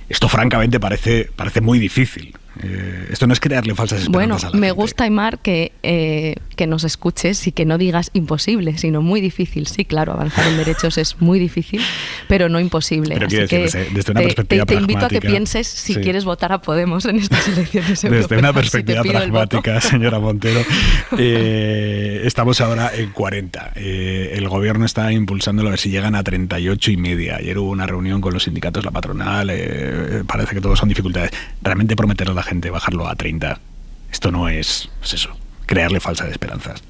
Esto francamente parece muy difícil. Esto no es crearle falsas esperanzas a la gente. Me gusta, Aimar, que nos escuches y que no digas imposible, sino muy difícil. Sí, claro, avanzar en derechos es muy difícil, pero no imposible. Pero así quiero decir, desde una perspectiva te invito a que pienses si quieres votar a Podemos en estas elecciones europeas. Desde una perspectiva pragmática, señora Montero, estamos ahora en 40. El gobierno está impulsándolo a ver si llegan a 38,5. Ayer hubo una reunión con los sindicatos, la patronal, parece que todos son dificultades. Realmente prometer a la gente bajarlo a 30, esto no es, pues eso, crearle falsas esperanzas.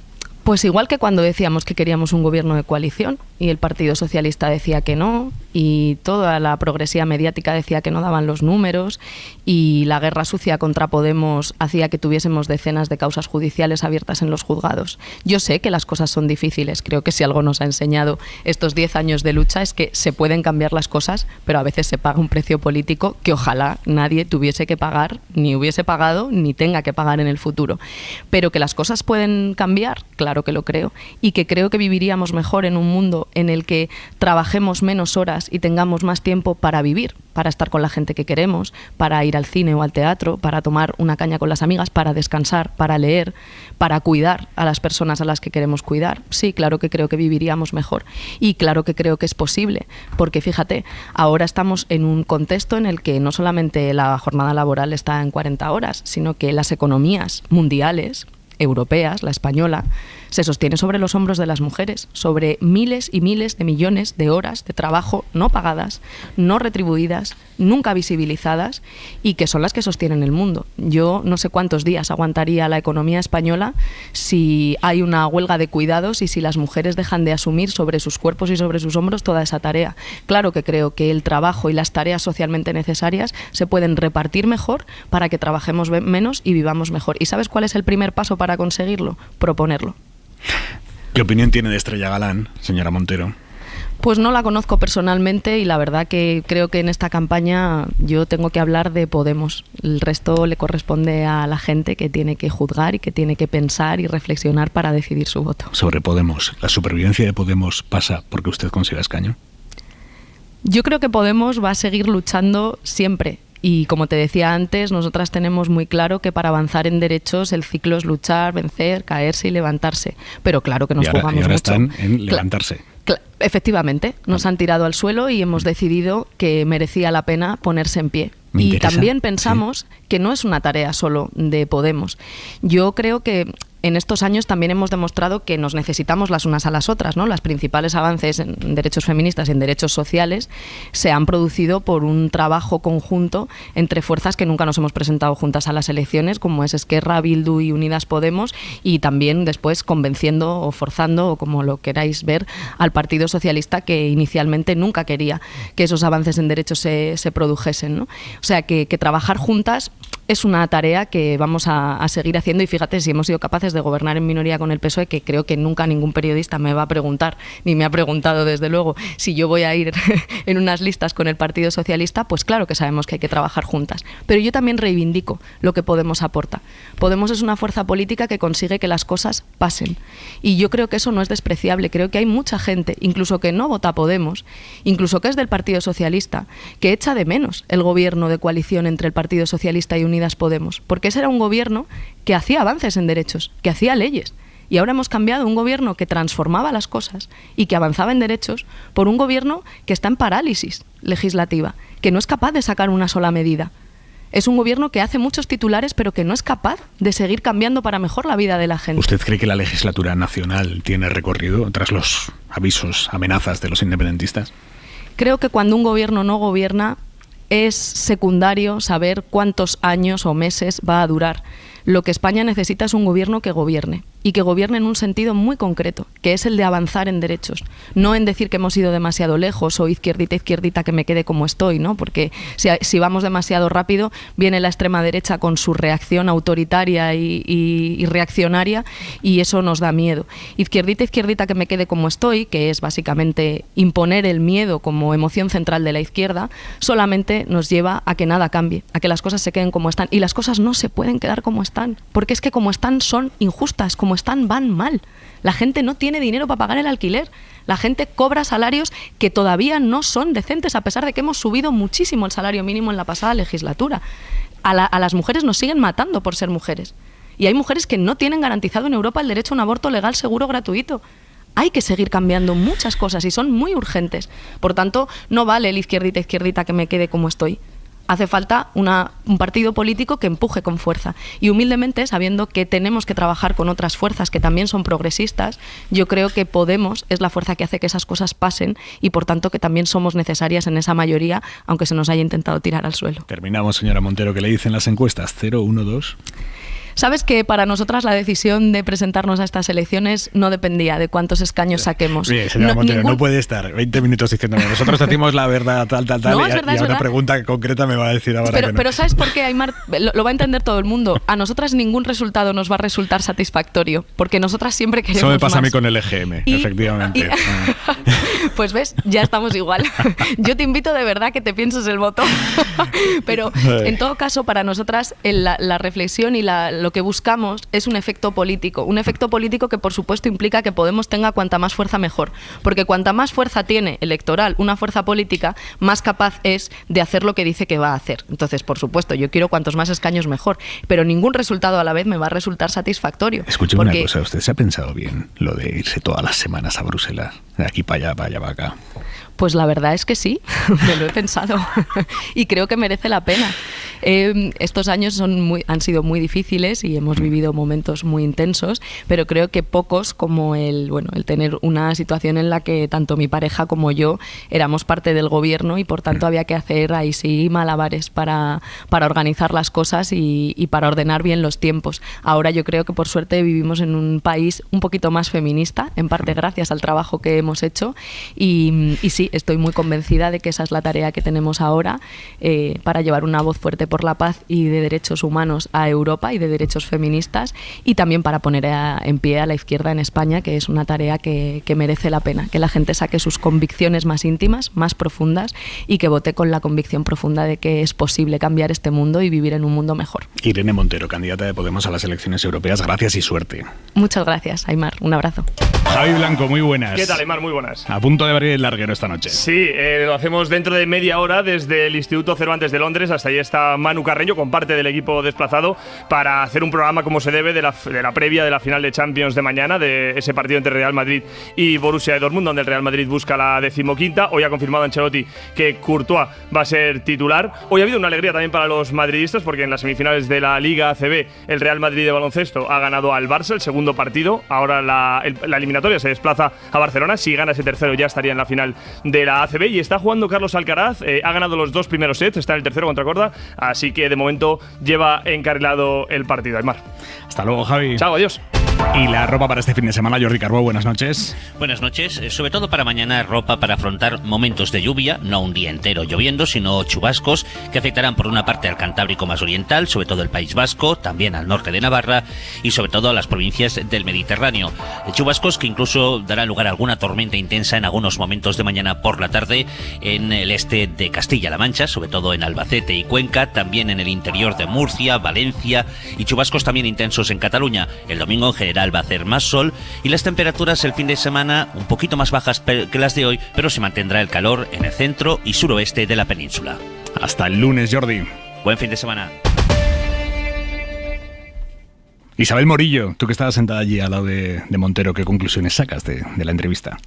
Pues igual que cuando decíamos que queríamos un gobierno de coalición y el Partido Socialista decía que no, y toda la progresía mediática decía que no daban los números, y la guerra sucia contra Podemos hacía que tuviésemos decenas de causas judiciales abiertas en los juzgados. Yo sé que las cosas son difíciles, creo que si algo nos ha enseñado estos 10 años de lucha es que se pueden cambiar las cosas, pero a veces se paga un precio político que ojalá nadie tuviese que pagar, ni hubiese pagado, ni tenga que pagar en el futuro. Pero que las cosas pueden cambiar, claro que lo creo, y que creo que viviríamos mejor en un mundo en el que trabajemos menos horas y tengamos más tiempo para vivir, para estar con la gente que queremos, para ir al cine o al teatro, para tomar una caña con las amigas, para descansar, para leer, para cuidar a las personas a las que queremos cuidar. Sí, claro que creo que viviríamos mejor, y claro que creo que es posible, porque fíjate, ahora estamos en un contexto en el que no solamente la jornada laboral está en 40 horas, sino que las economías mundiales, europeas, la española, se sostiene sobre los hombros de las mujeres, sobre miles y miles de millones de horas de trabajo no pagadas, no retribuidas, nunca visibilizadas, y que son las que sostienen el mundo. Yo no sé cuántos días aguantaría la economía española si hay una huelga de cuidados y si las mujeres dejan de asumir sobre sus cuerpos y sobre sus hombros toda esa tarea. Claro que creo que el trabajo y las tareas socialmente necesarias se pueden repartir mejor para que trabajemos menos y vivamos mejor. ¿Y sabes cuál es el primer paso para conseguirlo? Proponerlo. ¿Qué opinión tiene de Estrella Galán, señora Montero? Pues no la conozco personalmente y la verdad que creo que en esta campaña yo tengo que hablar de Podemos. El resto le corresponde a la gente que tiene que juzgar y que tiene que pensar y reflexionar para decidir su voto. Sobre Podemos, ¿la supervivencia de Podemos pasa porque usted consiga escaño? Yo creo que Podemos va a seguir luchando siempre. Y como te decía antes, nosotras tenemos muy claro que para avanzar en derechos el ciclo es luchar, vencer, caerse y levantarse. Pero claro que nos jugamos y ahora mucho. Están en levantarse. Efectivamente, nos han tirado al suelo y hemos decidido que merecía la pena ponerse en pie. Y también pensamos que no es una tarea solo de Podemos. Yo creo que en estos años también hemos demostrado que nos necesitamos las unas a las otras, ¿no? Los principales avances en derechos feministas y en derechos sociales se han producido por un trabajo conjunto entre fuerzas que nunca nos hemos presentado juntas a las elecciones, como es Esquerra, Bildu y Unidas Podemos, y también después convenciendo o forzando, o como lo queráis ver, al Partido Socialista, que inicialmente nunca quería que esos avances en derechos se produjesen, ¿no? O sea, que trabajar juntas es una tarea que vamos a seguir haciendo, y fíjate, si hemos sido capaces de gobernar en minoría con el PSOE, que creo que nunca ningún periodista me va a preguntar, ni me ha preguntado desde luego, si yo voy a ir en unas listas con el Partido Socialista, pues claro que sabemos que hay que trabajar juntas. Pero yo también reivindico lo que Podemos aporta. Podemos es una fuerza política que consigue que las cosas pasen. Y yo creo que eso no es despreciable. Creo que hay mucha gente, incluso que no vota a Podemos, incluso que es del Partido Socialista, que echa de menos el gobierno de coalición entre el Partido Socialista y Unidas Podemos, porque ese era un gobierno que hacía avances en derechos, que hacía leyes, y ahora hemos cambiado un gobierno que transformaba las cosas y que avanzaba en derechos por un gobierno que está en parálisis legislativa, que no es capaz de sacar una sola medida. Es un gobierno que hace muchos titulares, pero que no es capaz de seguir cambiando para mejor la vida de la gente. ¿Usted cree que la legislatura nacional tiene recorrido tras los avisos, amenazas de los independentistas? Creo que cuando un gobierno no gobierna, es secundario saber cuántos años o meses va a durar. Lo que España necesita es un gobierno que gobierne, y que gobierne en un sentido muy concreto, que es el de avanzar en derechos, no en decir que hemos ido demasiado lejos o izquierdita que me quede como estoy, ¿no? Porque si vamos demasiado rápido, viene la extrema derecha con su reacción autoritaria y reaccionaria, y eso nos da miedo. Izquierdita que me quede como estoy, que es básicamente imponer el miedo como emoción central de la izquierda, solamente nos lleva a que nada cambie, a que las cosas se queden como están, y las cosas no se pueden quedar como están, porque es que como están son injustas, como están van mal. La gente no tiene dinero para pagar el alquiler, la gente cobra salarios que todavía no son decentes, a pesar de que hemos subido muchísimo el salario mínimo en la pasada legislatura. A las mujeres nos siguen matando por ser mujeres, y hay mujeres que no tienen garantizado en Europa el derecho a un aborto legal, seguro, gratuito. Hay que seguir cambiando muchas cosas y son muy urgentes. Por tanto, no vale el izquierdita que me quede como estoy. Hace falta un partido político que empuje con fuerza. Y humildemente, sabiendo que tenemos que trabajar con otras fuerzas que también son progresistas, yo creo que Podemos es la fuerza que hace que esas cosas pasen, y por tanto que también somos necesarias en esa mayoría, aunque se nos haya intentado tirar al suelo. Terminamos, señora Montero. ¿Qué le dicen las encuestas? 0, 1, 2... Sabes que para nosotras la decisión de presentarnos a estas elecciones no dependía de cuántos escaños saquemos. Mire, señora Montero, no puede estar 20 minutos diciéndome, nosotros decimos la verdad, tal, no, es verdad, y a una pregunta concreta me va a decir ahora que no. Pero ¿sabes por qué, Aimar? Lo va a entender todo el mundo. A nosotras ningún resultado nos va a resultar satisfactorio, porque nosotras siempre queremos Eso me pasa más. A mí con el EGM, efectivamente. Pues ves, ya estamos igual. Yo te invito de verdad que te pienses el voto. Pero en todo caso, para nosotras la reflexión y lo que buscamos es un efecto político que por supuesto implica que Podemos tenga cuanta más fuerza mejor, porque cuanta más fuerza tiene electoral una fuerza política, más capaz es de hacer lo que dice que va a hacer. Entonces, por supuesto, yo quiero cuantos más escaños mejor, pero ningún resultado a la vez me va a resultar satisfactorio. Escúcheme una cosa, ¿usted se ha pensado bien lo de irse todas las semanas a Bruselas? De aquí para allá, para acá. Pues la verdad es que sí, me lo he pensado y creo que merece la pena. Estos años han sido muy difíciles y hemos vivido momentos muy intensos, pero creo que pocos como el tener una situación en la que tanto mi pareja como yo éramos parte del gobierno y por tanto había que hacer ahí sí malabares para organizar las cosas y para ordenar bien los tiempos. Ahora yo creo que por suerte vivimos en un país un poquito más feminista, en parte gracias al trabajo que hemos hecho y sí, estoy muy convencida de que esa es la tarea que tenemos ahora para llevar una voz fuerte por la paz y de derechos humanos a Europa y de derechos feministas, y también para poner en pie a la izquierda en España, que es una tarea que merece la pena, que la gente saque sus convicciones más íntimas, más profundas, y que vote con la convicción profunda de que es posible cambiar este mundo y vivir en un mundo mejor. Irene Montero, candidata de Podemos a las elecciones europeas, gracias y suerte. Muchas gracias, Aimar, un abrazo. Javi Blanco, muy buenas. ¿Qué tal, Aimar? Muy buenas. A punto de abrir el larguero esta noche. Sí, lo hacemos dentro de media hora desde el Instituto Cervantes de Londres. Hasta ahí está Manu Carreño, con parte del equipo desplazado, para hacer un programa como se debe de la previa de la final de Champions de mañana, de ese partido entre Real Madrid y Borussia Dortmund, donde el Real Madrid busca la 15ª. Hoy ha confirmado Ancelotti que Courtois va a ser titular. Hoy ha habido una alegría también para los madridistas, porque en las semifinales de la Liga ACB el Real Madrid de baloncesto ha ganado al Barça el segundo partido. Ahora la eliminatoria se desplaza a Barcelona. Si gana ese tercero ya estaría en la final de la ACB. Y está jugando Carlos Alcaraz, ha ganado los 2 primeros sets, está en el tercero contra Korda, así que de momento lleva encarrilado el partido. Aymar. Hasta luego, Javi. Chao, adiós. Y la ropa para este fin de semana, Jordi Carbó, buenas noches. Buenas noches. Sobre todo para mañana, ropa para afrontar momentos de lluvia, no un día entero lloviendo, sino chubascos que afectarán por una parte al Cantábrico más oriental, sobre todo el País Vasco, también al norte de Navarra y sobre todo a las provincias del Mediterráneo. Chubascos que incluso darán lugar a alguna tormenta intensa en algunos momentos de mañana por la tarde en el este de Castilla-La Mancha, sobre todo en Albacete y Cuenca, también en el interior de Murcia, Valencia, y chubascos también intensos en Cataluña. El domingo en general va a hacer más sol y las temperaturas el fin de semana un poquito más bajas que las de hoy, pero se mantendrá el calor en el centro y suroeste de la península. Hasta el lunes, Jordi. Buen fin de semana. Isabel Morillo, tú que estabas sentada allí al lado de Montero, ¿qué conclusiones sacas de la entrevista?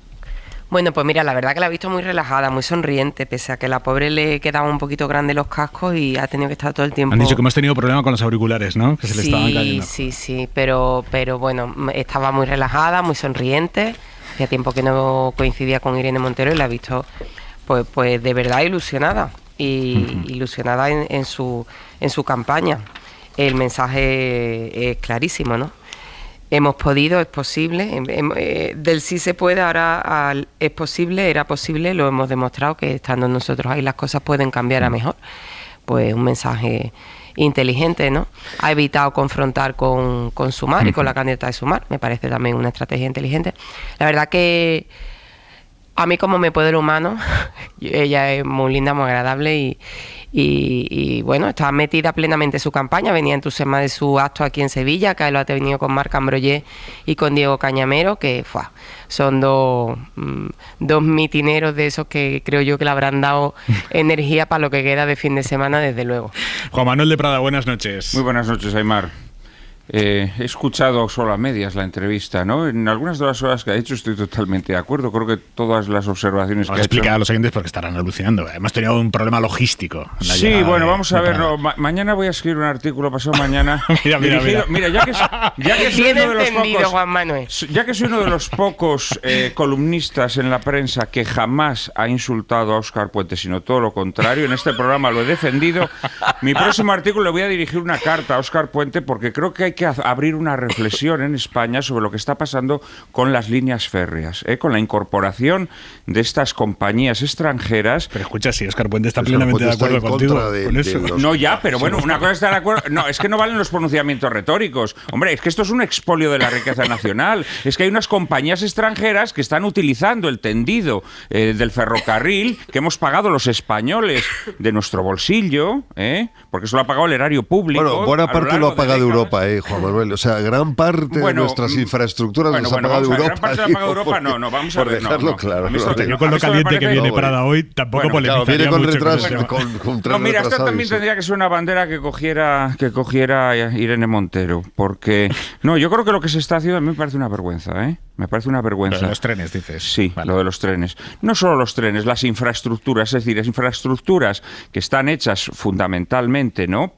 Bueno, pues mira, la verdad que la he visto muy relajada, muy sonriente, pese a que a la pobre le quedaban un poquito grandes los cascos y ha tenido que estar todo el tiempo... Han dicho que hemos tenido problema con los auriculares, ¿no? Que se le estaban cayendo. Sí, pero bueno, estaba muy relajada, muy sonriente. Hacía tiempo que no coincidía con Irene Montero y la he visto pues de verdad ilusionada. Ilusionada en su campaña. El mensaje es clarísimo, ¿no? Hemos podido, es posible, del sí se puede ahora al es posible, era posible, lo hemos demostrado que estando nosotros ahí las cosas pueden cambiar a mejor. Pues un mensaje inteligente, ¿no? Ha evitado confrontar con Sumar y con la candidata de Sumar, me parece también una estrategia inteligente. La verdad que a mí como me puede el humano, ella es muy linda, muy agradable y bueno, está metida plenamente en su campaña, venía entusiasmada de su acto aquí en Sevilla, que lo ha tenido con Marc Ambroyé y con Diego Cañamero, que son dos mitineros de esos que creo yo que le habrán dado energía para lo que queda de fin de semana, desde luego. Juan Manuel de Prada, buenas noches. Muy buenas noches, Aymar. He escuchado solo a medias la entrevista, ¿no? En algunas de las horas que ha hecho estoy totalmente de acuerdo. Creo que todas las observaciones que ha hecho... Explica a los oyentes porque estarán alucinando. Hemos tenido un problema logístico. Sí, bueno, vamos a ver. No, mañana voy a escribir un artículo, pasado mañana. Mira, ya que soy uno de los pocos... Juan Manuel. Ya que soy uno de los pocos columnistas en la prensa que jamás ha insultado a Óscar Puente, sino todo lo contrario, en este programa lo he defendido. Mi próximo artículo le voy a dirigir una carta a Óscar Puente porque creo que hay que abrir una reflexión en España sobre lo que está pasando con las líneas férreas, con la incorporación de estas compañías extranjeras. Pero escucha, si Óscar Puente está plenamente de acuerdo contigo con eso. No, ya, pero bueno, una cosa es estar de acuerdo. No, es que no valen los pronunciamientos retóricos. Hombre, es que esto es un expolio de la riqueza nacional. Es que hay unas compañías extranjeras que están utilizando el tendido del ferrocarril que hemos pagado los españoles de nuestro bolsillo, porque eso lo ha pagado el erario público. Bueno, buena parte lo ha pagado Europa, Juan Manuel. O sea, gran parte de nuestras infraestructuras nos ha pagado Europa. Gran parte la ha pagado Europa, no, vamos a ver. Dejarlo claro. Yo con lo caliente que viene Prada hoy, tampoco polemizaría con mucho. Retraso, no, mira, esto también tendría que ser una bandera que cogiera Irene Montero, porque no, yo creo que lo que se está haciendo a mí me parece una vergüenza, Me parece una vergüenza. Lo de los trenes, dices. Sí, vale. Lo de los trenes. No solo los trenes, las infraestructuras, es decir, las infraestructuras que están hechas fundamentalmente, ¿no?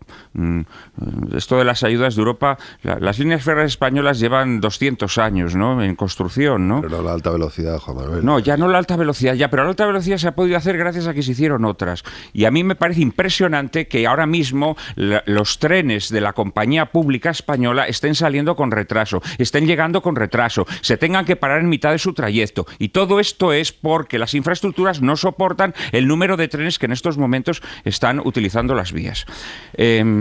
Esto de las ayudas de Europa, las líneas férreas españolas llevan 200 años, ¿no? En construcción, ¿no? Pero la alta velocidad, Juan Manuel. No, ya no la alta velocidad, pero la alta velocidad se ha podido hacer gracias a que se hicieron otras. Y a mí me parece impresionante que ahora mismo los trenes de la compañía pública española estén saliendo con retraso, estén llegando con retraso, se tengan que parar en mitad de su trayecto. Y todo esto es porque las infraestructuras no soportan el número de trenes que en estos momentos están utilizando las vías.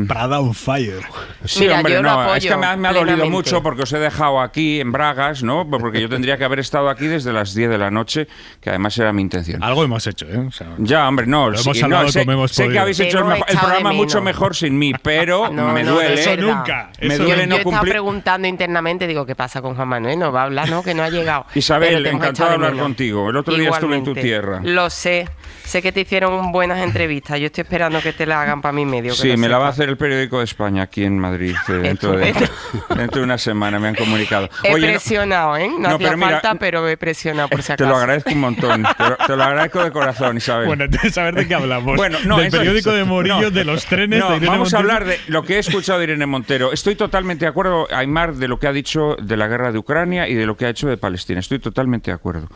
Prada on fire. Sí, mira, hombre, no, es que me ha dolido mucho porque os he dejado aquí en Bragas, ¿no? Porque yo tendría que haber estado aquí desde las 10 de la noche, que además era mi intención. Algo hemos hecho, O sea, ya, hombre, no. Sé que habéis hecho el programa mucho mejor sin mí, pero me duele. Eso nunca. Me duele no cumplir. Yo estaba preguntando internamente, digo, ¿qué pasa con Juan Manuel? No va a hablar, ¿no? Que no ha llegado. Isabel, encantado de hablar contigo. El otro día estuve en tu tierra. Lo sé. Sé que te hicieron buenas entrevistas. Yo estoy esperando que te la hagan para mi medio. Sí, me la va a hacer el Periódico de España aquí en Madrid dentro de una semana, me han comunicado. He presionado, ¿eh? No hacía falta, pero he presionado por si acaso. Te lo agradezco un montón. Te lo agradezco de corazón, Isabel. Bueno, entonces a ver de qué hablamos. Del periódico de Morillo, de los trenes, de Irene vamos Montero. a hablar de lo que he escuchado de Irene Montero. Estoy totalmente de acuerdo, Aymar, de lo que ha dicho de la guerra de Ucrania y de lo que ha hecho de Palestina. Estoy totalmente de acuerdo.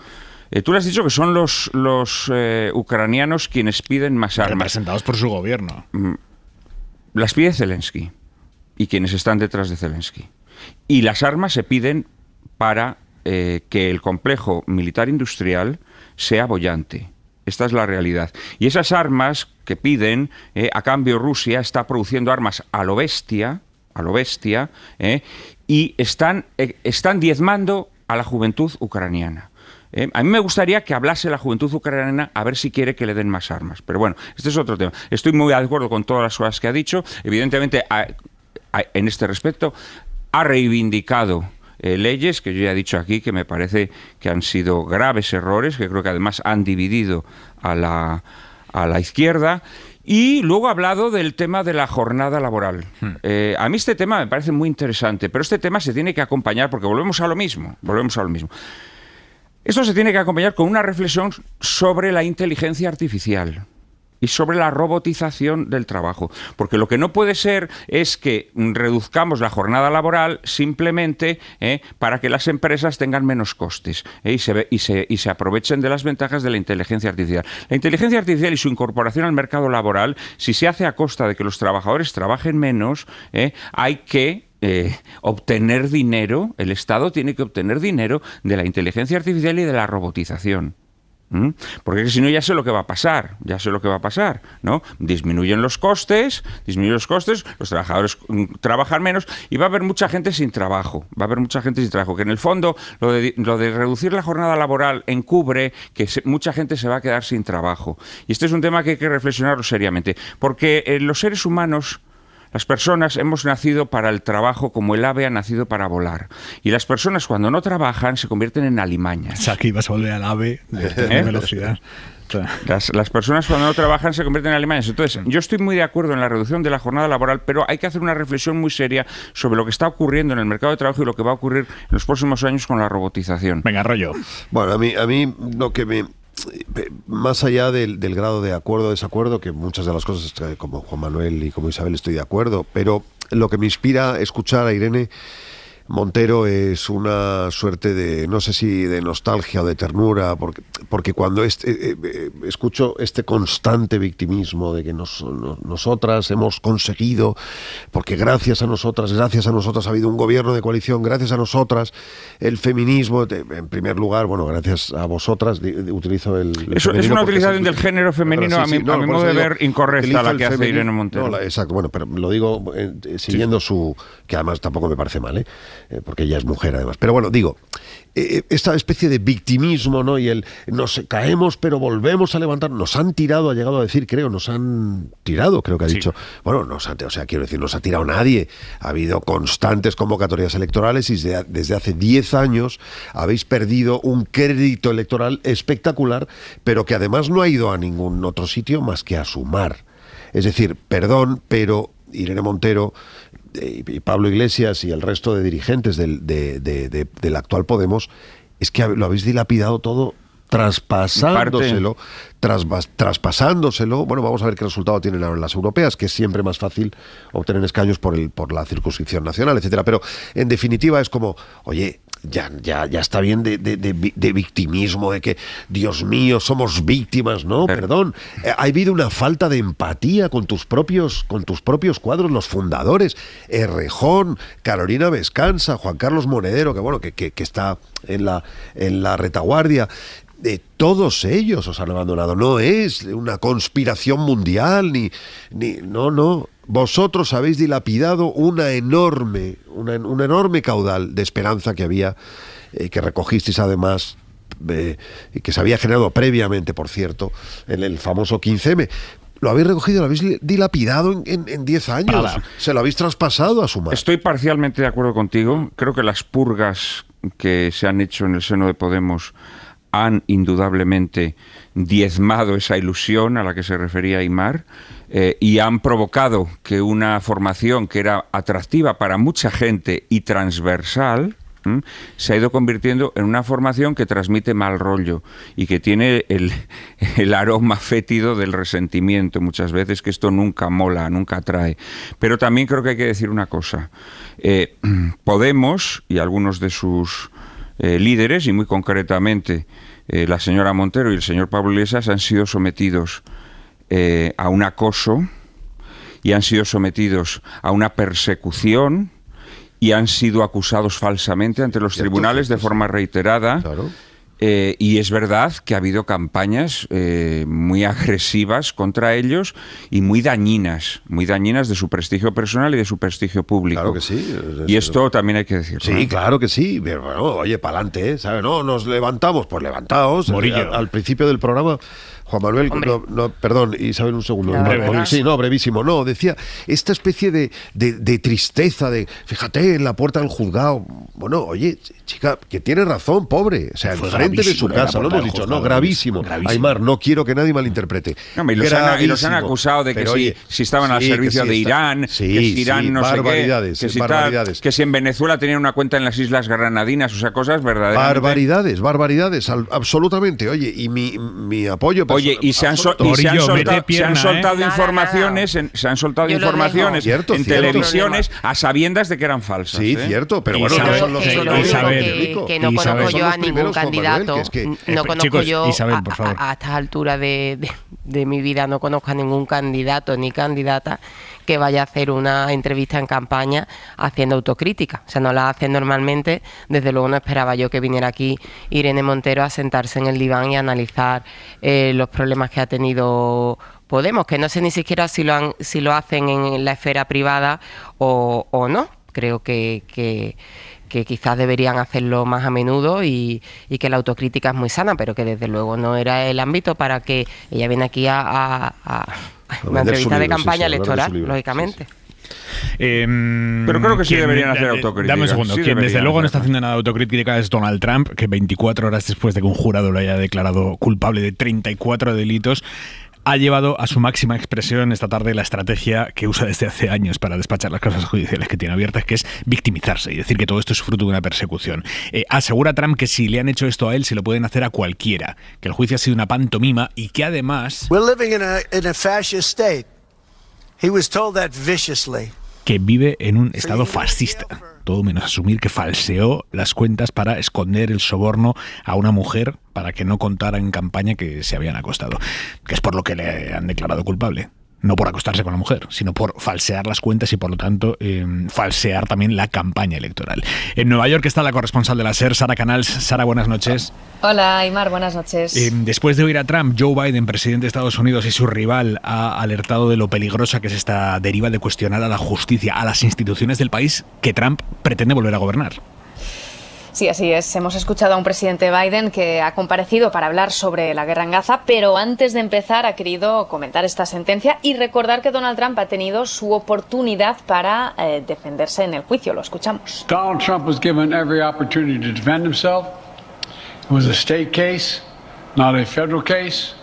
Tú le has dicho que son los ucranianos quienes piden más armas. Representados por su gobierno. Las pide Zelensky y quienes están detrás de Zelensky. Y las armas se piden para que el complejo militar industrial sea boyante. Esta es la realidad. Y esas armas que piden, a cambio Rusia está produciendo armas a lo bestia, y están diezmando a la juventud ucraniana. A mí me gustaría que hablase la juventud ucraniana a ver si quiere que le den más armas. Pero bueno, este es otro tema. Estoy muy de acuerdo con todas las cosas que ha dicho. Evidentemente, en este respecto, ha reivindicado leyes que yo ya he dicho aquí que me parece que han sido graves errores, que creo que además han dividido a la izquierda. Y luego ha hablado del tema de la jornada laboral. A mí este tema me parece muy interesante, pero este tema se tiene que acompañar, porque volvemos a lo mismo. Esto se tiene que acompañar con una reflexión sobre la inteligencia artificial y sobre la robotización del trabajo. Porque lo que no puede ser es que reduzcamos la jornada laboral simplemente para que las empresas tengan menos costes y se aprovechen de las ventajas de la inteligencia artificial. La inteligencia artificial y su incorporación al mercado laboral, si se hace a costa de que los trabajadores trabajen menos, hay que obtener dinero, el Estado tiene que obtener dinero de la inteligencia artificial y de la robotización. Porque si no ya sé lo que va a pasar, ¿no? Disminuyen los costes, los trabajadores trabajan menos y va a haber mucha gente sin trabajo, que en el fondo lo de reducir la jornada laboral encubre que mucha gente se va a quedar sin trabajo. Y este es un tema que hay que reflexionarlo seriamente, porque los seres humanos, las personas hemos nacido para el trabajo como el ave ha nacido para volar. Y las personas cuando no trabajan se convierten en alimañas. O sea, aquí vas a volver al ave de velocidad. Las personas cuando no trabajan se convierten en alimañas. Entonces, yo estoy muy de acuerdo en la reducción de la jornada laboral, pero hay que hacer una reflexión muy seria sobre lo que está ocurriendo en el mercado de trabajo y lo que va a ocurrir en los próximos años con la robotización. Venga, Rollo. Bueno, a mí lo que me... Más allá del grado de acuerdo o desacuerdo, que muchas de las cosas, como Juan Manuel y como Isabel, estoy de acuerdo, pero lo que me inspira escuchar a Irene Montero es una suerte de, no sé si de nostalgia o de ternura, porque cuando escucho este constante victimismo de que nosotras hemos conseguido, porque gracias a nosotras ha habido un gobierno de coalición, gracias a nosotras el feminismo, en primer lugar, bueno, gracias a vosotras, utilizo el Eso es una utilización del género femenino, a mi modo de ver, incorrecta la que hace Irene Montero. Exacto, bueno, pero lo digo siguiendo su... que además tampoco me parece mal, porque ella es mujer además. Pero bueno, digo, esta especie de victimismo, ¿no? Y nos caemos pero volvemos a levantar, nos han tirado, ha llegado a decir, creo que ha dicho. Bueno, quiero decir, no se ha tirado nadie. Ha habido constantes convocatorias electorales y desde hace 10 años habéis perdido un crédito electoral espectacular, pero que además no ha ido a ningún otro sitio más que a sumar. Es decir, perdón, pero Irene Montero y Pablo Iglesias y el resto de dirigentes del actual Podemos, es que lo habéis dilapidado todo, traspasándoselo. Bueno, vamos a ver qué resultado tienen ahora las europeas, que es siempre más fácil obtener escaños por la circunscripción nacional, etcétera. Pero en definitiva es como, oye, ya está bien de victimismo, de que, Dios mío, somos víctimas, ¿no? Perdón. Ha habido una falta de empatía con tus propios cuadros, los fundadores, Errejón, Carolina Vescanza, Juan Carlos Monedero, que está en la retaguardia. Todos ellos os han abandonado. No es una conspiración mundial, no. Vosotros habéis dilapidado un enorme caudal de esperanza que había, que recogisteis además, y que se había generado previamente, por cierto, en el famoso 15M. Lo habéis recogido, lo habéis dilapidado en 10 años. Se lo habéis traspasado a su madre. Estoy parcialmente de acuerdo contigo. Creo que las purgas que se han hecho en el seno de Podemos han indudablemente diezmado esa ilusión a la que se refería Aimar, y han provocado que una formación que era atractiva para mucha gente y transversal se ha ido convirtiendo en una formación que transmite mal rollo y que tiene el aroma fétido del resentimiento muchas veces, que esto nunca mola, nunca atrae. Pero también creo que hay que decir una cosa. Podemos y algunos de sus líderes, y muy concretamente la señora Montero y el señor Pablo Iglesias, han sido sometidos a un acoso y han sido sometidos a una persecución y han sido acusados falsamente ante los tribunales de forma reiterada. Claro. Y es verdad que ha habido campañas muy agresivas contra ellos y muy dañinas de su prestigio personal y de su prestigio público. Claro que sí. Y esto también hay que decirlo. Sí, claro que sí. Pero, bueno, oye, pa'lante, ¿sabes? No, nos levantamos, pues levantaos. Al principio del programa, Juan Manuel, perdón, Isabel, un segundo. Brevísimo. No, decía, esta especie de tristeza, fíjate, en la puerta del juzgado. Bueno, oye, chica, que tiene razón, pobre. O sea, enfrente de su casa, lo hemos dicho, gravísimo. Aimar, no quiero que nadie malinterprete. No, y los han acusado de que si estaban al servicio de Irán, que si Irán no sé qué, que si en Venezuela tenían una cuenta en las Islas Granadinas, o sea, cosas verdaderamente... Barbaridades, absolutamente. Oye, y mi apoyo... Oye, y se han soltado informaciones en televisiones a sabiendas de que eran falsas. Sí, cierto, pero bueno, que no conozco yo a ningún candidato. No conozco yo a estas alturas de mi vida, no conozco a ningún candidato ni candidata que vaya a hacer una entrevista en campaña haciendo autocrítica. O sea, no la hace normalmente. Desde luego no esperaba yo que viniera aquí Irene Montero a sentarse en el diván y a analizar los problemas que ha tenido Podemos, que no sé ni siquiera si lo hacen en la esfera privada o no. Creo que quizás deberían hacerlo más a menudo y que la autocrítica es muy sana, pero que desde luego no era el ámbito para que ella viene aquí a una entrevista de campaña electoral, lógicamente. Pero creo que sí deberían hacer autocrítica. Dame un segundo. Quien desde luego no está haciendo nada de autocrítica es Donald Trump, que 24 horas después de que un jurado lo haya declarado culpable de 34 delitos, ha llevado a su máxima expresión esta tarde la estrategia que usa desde hace años para despachar las causas judiciales que tiene abiertas, que es victimizarse y decir que todo esto es fruto de una persecución. Asegura Trump que si le han hecho esto a él, se lo pueden hacer a cualquiera, que el juicio ha sido una pantomima y que además... We're living in a fascist state. He was told that viciously. Que vive en un estado fascista. Todo menos asumir que falseó las cuentas para esconder el soborno a una mujer para que no contara en campaña que se habían acostado, que es por lo que le han declarado culpable. No por acostarse con la mujer, sino por falsear las cuentas y, por lo tanto, falsear también la campaña electoral. En Nueva York está la corresponsal de la SER, Sara Canals. Sara, buenas noches. Hola, Aimar, buenas noches. Después de oír a Trump, Joe Biden, presidente de Estados Unidos, y su rival, ha alertado de lo peligrosa que es esta deriva de cuestionar a la justicia, a las instituciones del país que Trump pretende volver a gobernar. Sí, así es. Hemos escuchado a un presidente Biden que ha comparecido para hablar sobre la guerra en Gaza, pero antes de empezar ha querido comentar esta sentencia y recordar que Donald Trump ha tenido su oportunidad para defenderse en el juicio. Lo escuchamos. Donald Trump was given every opportunity to defend himself. It was a state case, not a federal case.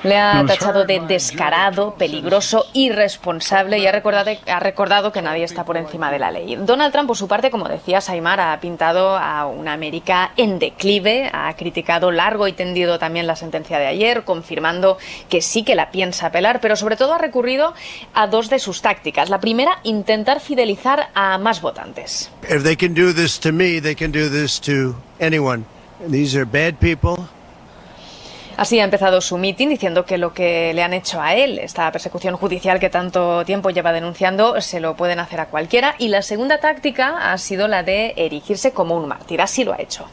Le ha tachado de descarado, peligroso, irresponsable y ha recordado que nadie está por encima de la ley. Donald Trump, por su parte, como decías, Aimar, ha pintado a una América en declive, ha criticado largo y tendido también la sentencia de ayer, confirmando que sí que la piensa apelar, pero sobre todo ha recurrido a dos de sus tácticas. La primera, intentar fidelizar a más votantes. If they can do this to me, they can do this to anyone. These are bad people. Así ha empezado su mitin diciendo que lo que le han hecho a él, esta persecución judicial que tanto tiempo lleva denunciando, se lo pueden hacer a cualquiera. Y la segunda táctica ha sido la de erigirse como un mártir. Así lo ha hecho.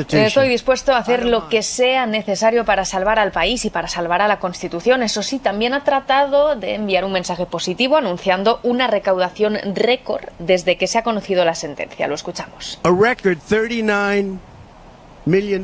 Estoy dispuesto a hacer lo que sea necesario para salvar al país y para salvar a la Constitución. Eso sí, también ha tratado de enviar un mensaje positivo anunciando una recaudación récord desde que se ha conocido la sentencia. Lo escuchamos. A record $39 million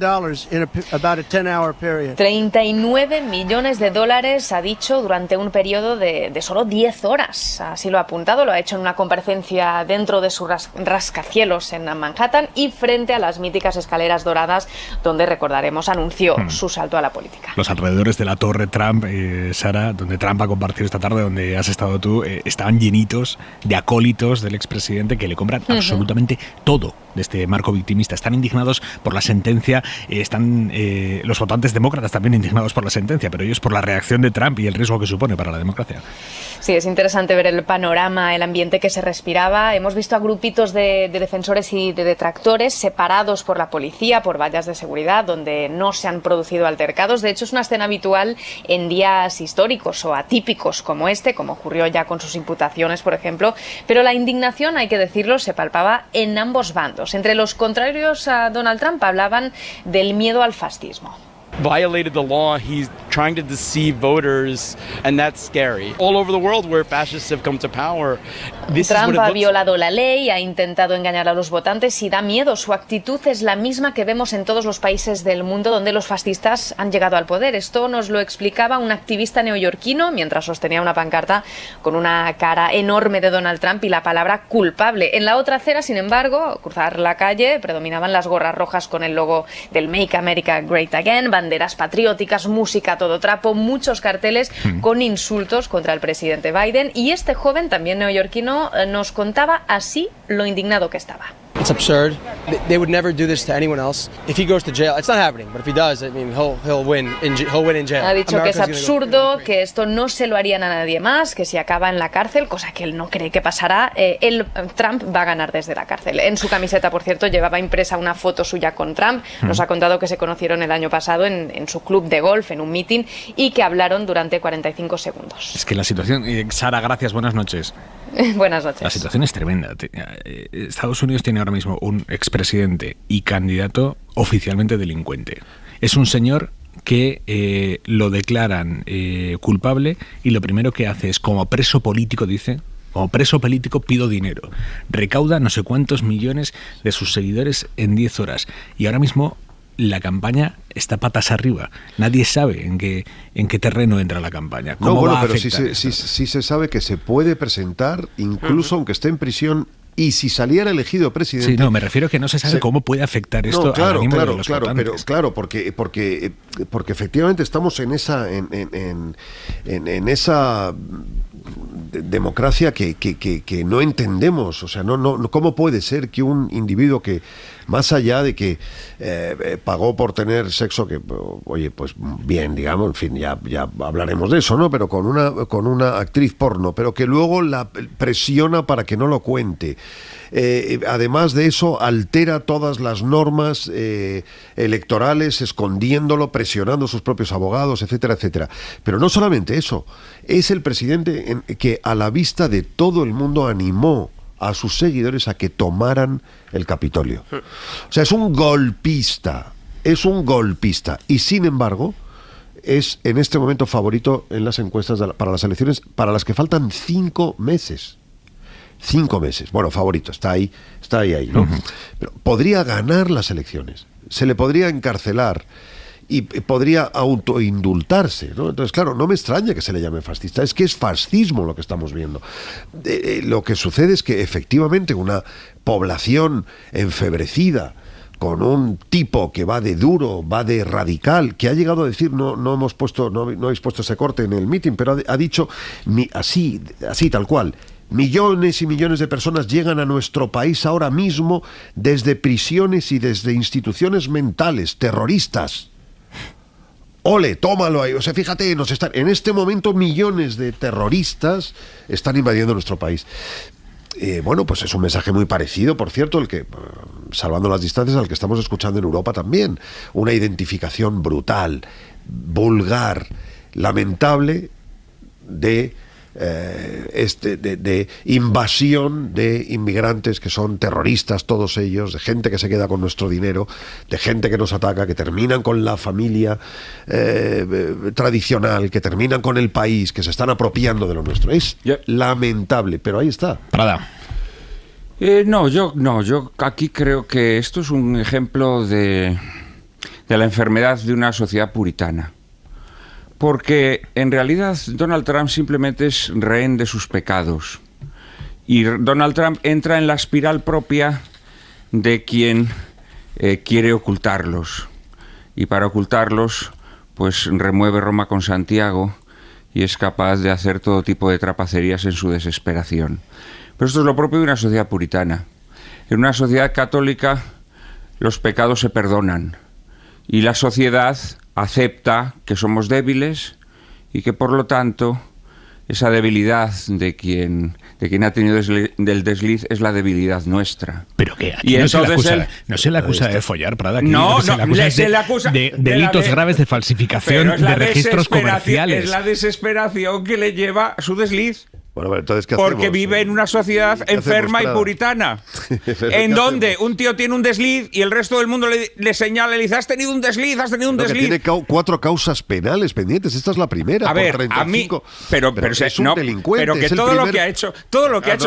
in about a 10-hour period. 39 millones de dólares, ha dicho, durante un periodo de solo 10 horas. Así lo ha apuntado, lo ha hecho en una comparecencia dentro de su rascacielos en Manhattan y frente a las míticas escaleras doradas, donde, recordaremos, anunció su salto a la política. Los alrededores de la Torre Trump, Sara, donde Trump ha compartido esta tarde, donde has estado tú, estaban llenitos de acólitos del expresidente que le compran absolutamente todo de este marco victimista. Están indignados por la sentencia, están los votantes demócratas también indignados por la sentencia, pero ellos por la reacción de Trump y el riesgo que supone para la democracia. Sí, es interesante ver el panorama, el ambiente que se respiraba. Hemos visto a grupitos de defensores y de detractores separados por la policía, por vallas de seguridad, donde no se han producido altercados. De hecho, es una escena habitual en días históricos o atípicos como este, como ocurrió ya con sus imputaciones, por ejemplo. Pero la indignación, hay que decirlo, se palpaba en ambos bandos. Entre los contrarios a Donald Trump hablaban del miedo al fascismo. Violated the law, he's trying to deceive voters, and that's scary. All over the world where fascists have come to power, Trump ha violado la ley, ha intentado engañar a los votantes y da miedo. Su actitud es la misma que vemos en todos los países del mundo donde los fascistas han llegado al poder. Esto nos lo explicaba un activista neoyorquino mientras sostenía una pancarta con una cara enorme de Donald Trump y la palabra culpable. En la otra acera, sin embargo, cruzar la calle, predominaban las gorras rojas con el logo del Make America Great Again, banderas patrióticas, música a todo trapo, muchos carteles con insultos contra el presidente Biden. Y este joven, también neoyorquino, nos contaba así lo indignado que estaba. It's absurd. They would never do this to anyone else. If he goes to jail, it's not happening. But if he does, I mean, he'll win in jail. Ha dicho que es absurdo, que esto no se lo harían a nadie más, que si acaba en la cárcel, cosa que él no cree que pasará, Trump va a ganar desde la cárcel. En su camiseta, por cierto, llevaba impresa una foto suya con Trump. Nos ha contado que se conocieron el año pasado en su club de golf, en un meeting, y que hablaron durante 45 segundos. Es que la situación... Sara, gracias, buenas noches. Buenas noches. La situación es tremenda. Estados Unidos tiene ahora mismo un expresidente y candidato oficialmente delincuente. Es un señor que lo declaran culpable y lo primero que hace es, como preso político, dice, como preso político pido dinero. Recauda no sé cuántos millones de sus seguidores en 10 horas. Y ahora mismo la campaña está patas arriba. Nadie sabe en qué terreno entra la campaña. ¿Cómo no, bueno, va a pero afectar sí se sabe que se puede presentar, incluso aunque esté en prisión, y si saliera elegido presidente... Sí, no, me refiero que no se sabe cómo puede afectar esto al ánimo de los votantes. Pero claro, porque efectivamente estamos en esa democracia que no entendemos. O sea, no cómo puede ser que un individuo que, más allá de que pagó por tener sexo, que oye, pues bien, digamos, en fin, ya hablaremos de eso, ¿no? Pero con una actriz porno, pero que luego la presiona para que no lo cuente. Además de eso, altera todas las normas electorales, escondiéndolo, presionando a sus propios abogados, etcétera, etcétera. Pero no solamente eso, es el presidente que a la vista de todo el mundo animó a sus seguidores a que tomaran el Capitolio. O sea, es un golpista, y sin embargo es en este momento favorito en las encuestas para las elecciones, para las que faltan 5 meses. 5 meses. Bueno, favorito, está ahí, ¿no? Pero podría ganar las elecciones, se le podría encarcelar y podría autoindultarse, ¿no? Entonces, claro, no me extraña que se le llame fascista, es que es fascismo lo que estamos viendo. Lo que sucede es que efectivamente una población enfebrecida, con un tipo que va de duro, va de radical, que ha llegado a decir, no habéis puesto ese corte en el meeting, pero ha dicho así tal cual: millones y millones de personas llegan a nuestro país ahora mismo desde prisiones y desde instituciones mentales, terroristas. Ole, tómalo ahí. O sea, fíjate, en este momento millones de terroristas están invadiendo nuestro país. Bueno, pues es un mensaje muy parecido, por cierto, el que, salvando las distancias, al que estamos escuchando en Europa también. Una identificación brutal, vulgar, lamentable de invasión de inmigrantes que son terroristas, todos ellos, de gente que se queda con nuestro dinero, de gente que nos ataca, que terminan con la familia tradicional, que terminan con el país, que se están apropiando de lo nuestro. Es lamentable, pero ahí está. Prada. Yo aquí creo que esto es un ejemplo de de la enfermedad de una sociedad puritana. Porque en realidad Donald Trump simplemente es rehén de sus pecados. Y Donald Trump entra en la espiral propia de quien quiere ocultarlos. Y para ocultarlos, pues remueve Roma con Santiago y es capaz de hacer todo tipo de trapacerías en su desesperación. Pero esto es lo propio de una sociedad puritana. En una sociedad católica los pecados se perdonan y la sociedad acepta que somos débiles y que por lo tanto esa debilidad de quien ha tenido del desliz es la debilidad nuestra. Pero que aquí no se le acusa de follar, Prada. Aquí se le acusa de delitos graves de falsificación de registros comerciales. Es la desesperación que le lleva a su desliz. Bueno, entonces, ¿qué porque hacemos? Vive en una sociedad enferma y puritana, en donde un tío tiene un desliz y el resto del mundo le señala y le dice: has tenido un desliz, has tenido un desliz. Tiene 4 causas penales pendientes. Esta es la primera. A ver, 35. a mí, pero es un delincuente. Pero que todo lo que ha hecho,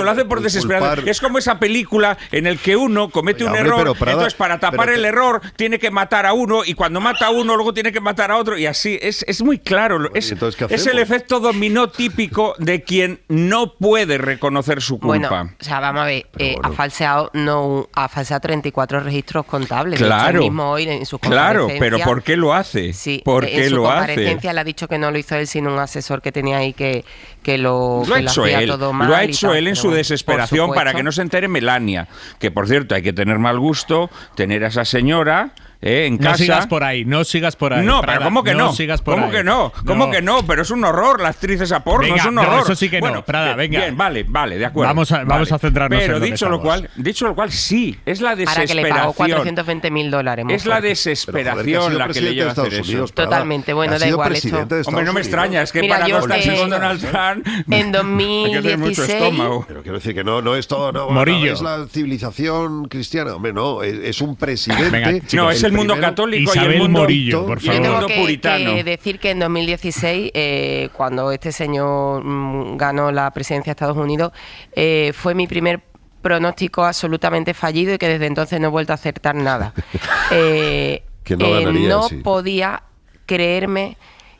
lo hace por desesperación. Es como esa película en el que uno comete un error, entonces para tapar el error tiene que matar a uno y cuando mata a uno luego tiene que matar a otro y así es muy claro. Es el efecto dominó típico de quien no puede reconocer su culpa. Bueno, o sea, vamos a ver, ha falseado 34 registros contables. Claro, de hecho, él mismo hoy en sus comparecencias, pero ¿por qué lo hace? Sí, ¿por qué en su lo comparecencia hace? le ha dicho que no lo hizo él, sino un asesor que tenía ahí que lo ha hecho hacía él. todo mal. Lo ha hecho él en su desesperación por para supuesto. que no se entere Melania. Que por cierto, hay que tener mal gusto tener a esa señora en casa. No sigas por ahí. No, pero ¿cómo que no? Sigas por ¿Cómo ahí. que no? ¿Cómo que no? Pero es un horror la actriz esa porno, Venga, es un horror. eso sí que bueno, no, Prada, venga. Bien, vale, de acuerdo. Vamos a centrarnos pero en lo que dicho lo cual, sí, es la desesperación. Ahora que le pagó $420.000. Es la desesperación la que le lleva a hacer eso. Totalmente, bueno, da igual esto. Hombre, no me extraña, es que Mira, para yo no estar con Donald Trump en 2016 hay que tener mucho estómago. Pero quiero decir que no es todo, no, Morillo. es la civilización cristiana, hombre, no, es un presidente. Venga, chicos, no, es el mundo católico Isabel y el mundo Morillo, por favor. Yo tengo mundo puritano. que decir que en 2016, cuando este señor ganó la presidencia de Estados Unidos, fue mi primer pronóstico absolutamente fallido y que desde entonces no he vuelto a acertar nada. Que no ganaría, no sí. podía creerme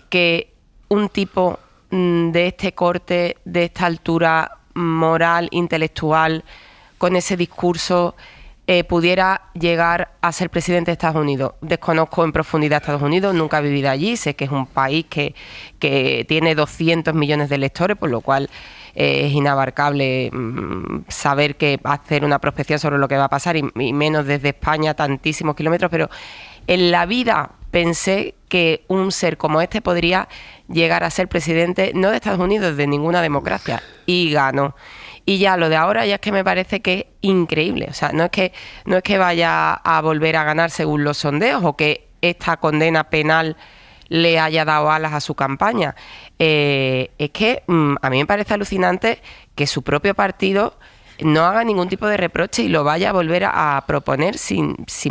que un tipo de este corte, de esta altura moral, intelectual, con ese discurso, pudiera llegar a ser presidente de Estados Unidos. Desconozco en profundidad Estados Unidos, nunca he vivido allí, sé que es un país que tiene 200 millones de electores, por lo cual es inabarcable saber que hacer una prospección sobre lo que va a pasar, y menos desde España, tantísimos kilómetros, pero en la vida pensé que un ser como este podría llegar a ser presidente, no de Estados Unidos, de ninguna democracia, y ganó. Y ya lo de ahora ya es que me parece que es increíble. O sea, no es que vaya a volver a ganar según los sondeos o que esta condena penal le haya dado alas a su campaña. Es que a mí me parece alucinante que su propio partido no haga ningún tipo de reproche y lo vaya a volver a proponer sin si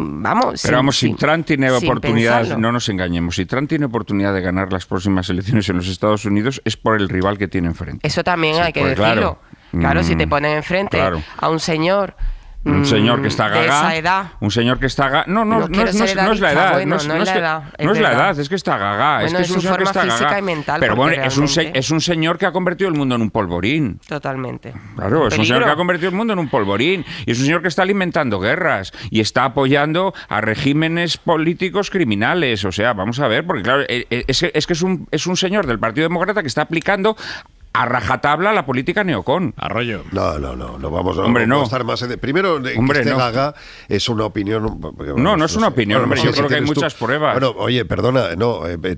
Trump tiene oportunidad, pensarlo. no nos engañemos, si Trump tiene oportunidad de ganar las próximas elecciones en los Estados Unidos es por el rival que tiene enfrente. Eso también hay que pues decirlo. Claro, si te ponen enfrente a un señor que está gaga, de esa edad. un señor que está gaga, no es la edad, bueno, no es la edad, es que está gaga, bueno, es que es un su señor que forma está física gaga. y mental, Pero bueno, porque es un señor que ha convertido el mundo en un polvorín. Totalmente. Claro, es un señor que ha convertido el mundo en un polvorín y es un señor que está alimentando guerras y está apoyando a regímenes políticos criminales. O sea, vamos a ver, porque claro, es que es un señor del Partido Demócrata que está aplicando a rajatabla la política neocon. Arroyo. No vamos hombre, a estar más. Primero, que esté gaga es una opinión. No es una opinión, hombre. Yo creo que hay muchas pruebas. Bueno, oye, perdona,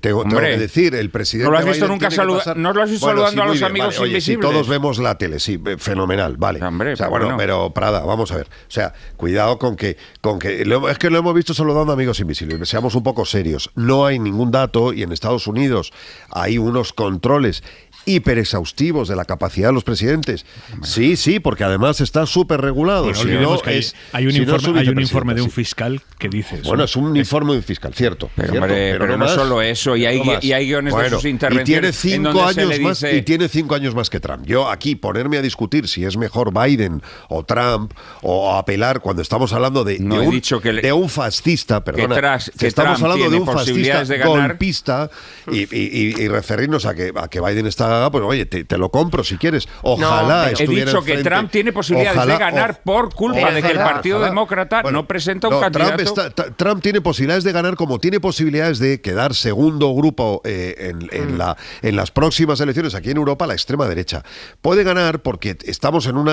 tengo que decir, el presidente. ¿No lo has visto nunca ¿No lo has visto saludando a los amigos invisibles? Si todos vemos la tele, sí, fenomenal, vale. Hombre, o sea, bueno, pero Prada, vamos a ver. O sea, cuidado con que es que lo hemos visto saludando a amigos invisibles. Seamos un poco serios. No hay ningún dato y en Estados Unidos hay unos controles hiperexhaustivos de la capacidad de los presidentes. Sí, porque además está súper regulado. Bueno, olvidemos que hay un informe de un fiscal que dice eso. Bueno, es un informe de un fiscal, cierto. Pero no solo eso, y hay guiones de sus intervenciones. Y tiene 5 años más que Trump. Yo aquí ponerme a discutir si es mejor Biden o Trump o apelar cuando estamos hablando de un fascista, perdona, estamos hablando de un fascista golpista y referirnos a que Biden está, pues oye, te lo compro si quieres. Ojalá estuviera he dicho que Trump tiene posibilidades de ganar por culpa de que el Partido Demócrata no presenta un candidato. Trump tiene posibilidades de ganar, como tiene posibilidades de quedar segundo grupo en las próximas elecciones aquí en Europa, la extrema derecha. Puede ganar porque estamos en un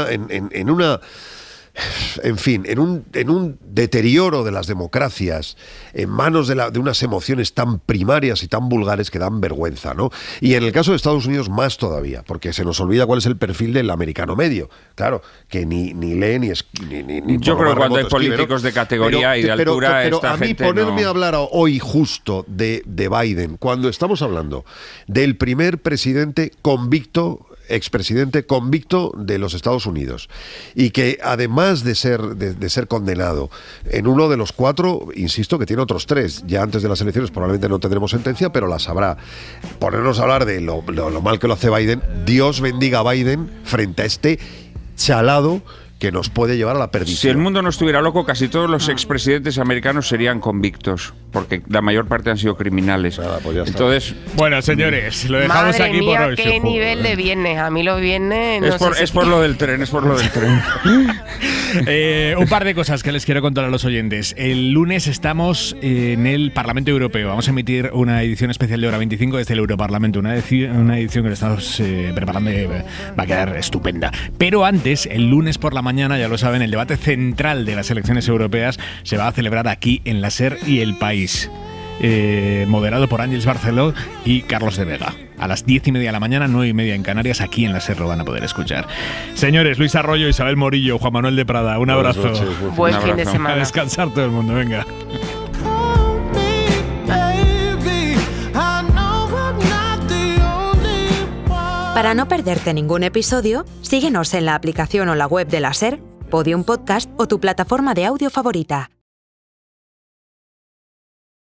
deterioro de las democracias en manos de unas emociones tan primarias y tan vulgares que dan vergüenza, ¿no? Y en el caso de Estados Unidos más todavía, porque se nos olvida cuál es el perfil del americano medio. Claro, que ni lee ni yo creo que cuando hay políticos de categoría y de altura, pero esta a mí gente ponerme a hablar hoy justo de Biden, cuando estamos hablando del primer expresidente convicto de los Estados Unidos, y que además de ser condenado en uno de los 4, insisto que tiene otros 3, ya antes de las elecciones probablemente no tendremos sentencia, pero las habrá. Ponernos a hablar de lo mal que lo hace Biden, Dios bendiga a Biden frente a este chalado que nos puede llevar a la perdición. Si el mundo no estuviera loco, casi todos los expresidentes americanos serían convictos, porque la mayor parte han sido criminales. Pues entonces, bueno, señores, lo dejamos Madre aquí mía, por hoy. qué nivel de viernes. A mí los viernes es por lo del tren. Un par de cosas que les quiero contar a los oyentes. El lunes estamos en el Parlamento Europeo. Vamos a emitir una edición especial de Hora 25 desde el Europarlamento. Una edición que le estamos preparando y va a quedar estupenda. Pero antes, el lunes por la mañana, ya lo saben, el debate central de las elecciones europeas se va a celebrar aquí en la SER y El País, moderado por Ángeles Barceló y Carlos de Vega. A las 10:30 de la mañana, 9:30 en Canarias, aquí en la SER lo van a poder escuchar. Señores, Luis Arroyo, Isabel Morillo, Juan Manuel de Prada, un abrazo. Buen fin de semana. A descansar todo el mundo, venga. Para no perderte ningún episodio, síguenos en la aplicación o la web de la SER, Podium Podcast o tu plataforma de audio favorita.